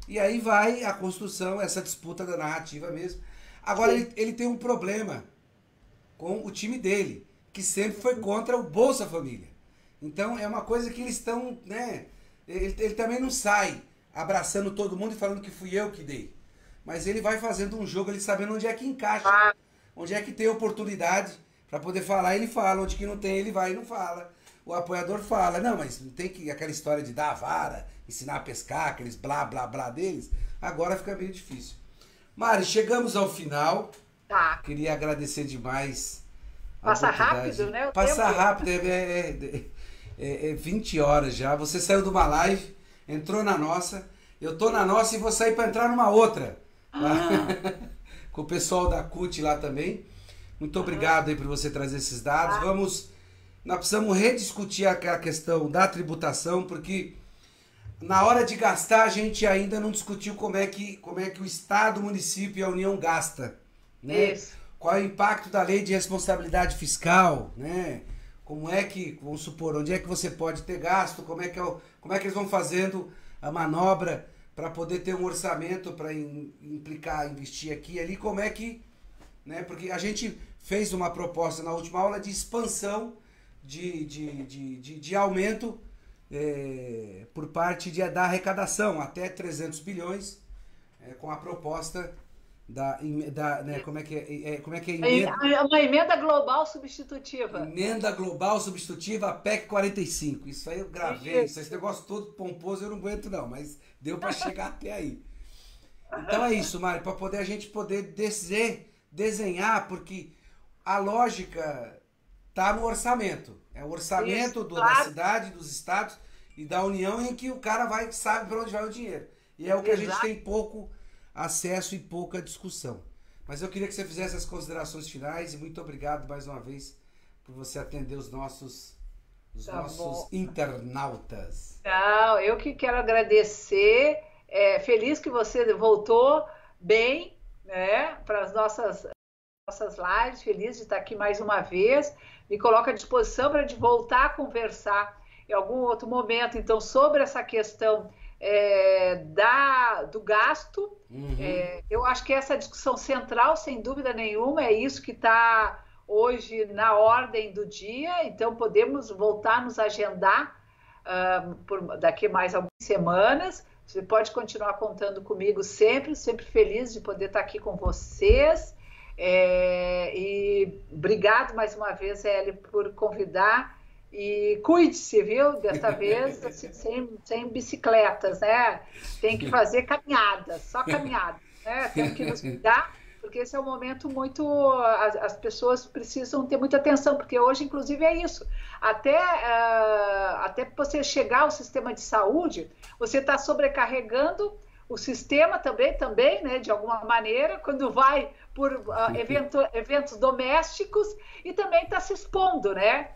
E aí vai a construção, essa disputa da narrativa mesmo. Agora, ele tem um problema com o time dele, que sempre foi contra o Bolsa Família. Então, é uma coisa que eles estão, né? Ele também não sai abraçando todo mundo e falando que fui eu que dei. Mas ele vai fazendo um jogo, ele sabendo onde é que encaixa, onde é que tem oportunidade para poder falar, ele fala. Onde que não tem, ele vai e não fala. O apoiador fala, não, mas não tem que aquela história de dar a vara, ensinar a pescar, aqueles blá, blá, blá deles. Agora fica meio difícil. Mari, chegamos ao final. Tá. Queria agradecer demais. Passa rápido, né? Passa rápido, é 20 horas já. Você saiu de uma live, entrou na nossa, eu tô na nossa e vou sair para entrar numa outra. Com o pessoal da CUT lá também. Muito obrigado aí por você trazer esses dados. Nós precisamos rediscutir a questão da tributação, porque na hora de gastar a gente ainda não discutiu como é que o Estado, o município e a União gasta, né? Isso. Qual é o impacto da lei de responsabilidade fiscal, né? Como é que, vamos supor, onde é que você pode ter gasto, como é que eles vão fazendo a manobra para poder ter um orçamento para implicar, investir aqui e ali, como é que, né? Porque a gente fez uma proposta na última aula de expansão de aumento por parte da arrecadação, até 300 bilhões, com a proposta né, como é que é emenda? Uma emenda global substitutiva. Emenda global substitutiva, a PEC 45. Isso aí eu gravei, esse negócio todo pomposo eu não aguento não, mas deu para chegar até aí. Então é isso, Mário, para a gente poder desenhar, porque a lógica está no orçamento. É o orçamento da cidade, dos estados e da União, em que o cara sabe para onde vai o dinheiro. E é o que a gente tem pouco acesso e pouca discussão. Mas eu queria que você fizesse as considerações finais e muito obrigado mais uma vez por você atender os nossos internautas. Não, eu que quero agradecer. Feliz que você voltou bem, né, para as nossas lives. Feliz de estar aqui mais uma vez. Me coloco à disposição para voltar a conversar em algum outro momento, então, sobre essa questão do gasto. Eu acho que essa discussão central, sem dúvida nenhuma, é isso que está hoje na ordem do dia. Então, podemos voltar a nos agendar daqui mais algumas semanas. Você pode continuar contando comigo sempre feliz de poder estar aqui com vocês. E obrigado mais uma vez, Hélio, por convidar. E cuide-se, viu? Desta vez, assim, sem bicicletas, né? Tem que fazer caminhadas, só caminhadas, né? Temos que nos cuidar, porque esse é um momento muito... As pessoas precisam ter muita atenção, porque hoje, inclusive, é isso. Até você chegar ao sistema de saúde, você está sobrecarregando o sistema também, né? De alguma maneira, quando vai por eventos domésticos, e também está se expondo, né?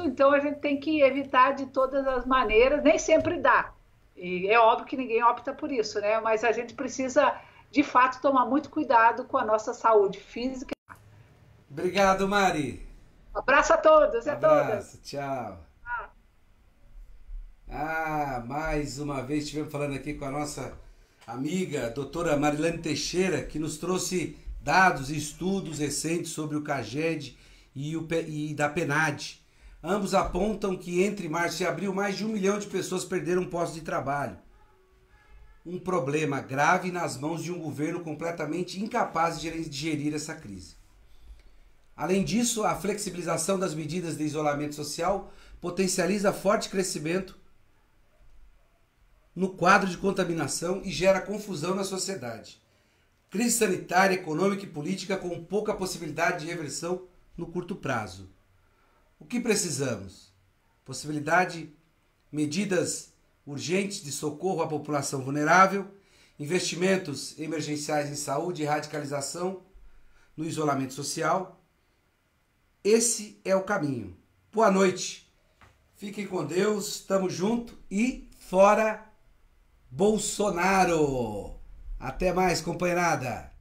Então a gente tem que evitar de todas as maneiras, nem sempre dá. E é óbvio que ninguém opta por isso, né? Mas a gente precisa, de fato, tomar muito cuidado com a nossa saúde física. Obrigado, Mari. Abraço a todos e a todas. Abraço, tchau. Mais uma vez estivemos falando aqui com a nossa amiga, doutora Marilane Teixeira, que nos trouxe dados e estudos recentes sobre o CAGED e da PNAD. Ambos apontam que entre março e abril mais de 1 milhão de pessoas perderam um posto de trabalho. Um problema grave nas mãos de um governo completamente incapaz de gerir essa crise. Além disso, a flexibilização das medidas de isolamento social potencializa forte crescimento no quadro de contaminação e gera confusão na sociedade. Crise sanitária, econômica e política com pouca possibilidade de reversão no curto prazo. O que precisamos? Medidas urgentes de socorro à população vulnerável, investimentos emergenciais em saúde e radicalização no isolamento social. Esse é o caminho. Boa noite. Fiquem com Deus, estamos juntos e fora Bolsonaro. Até mais, companheirada.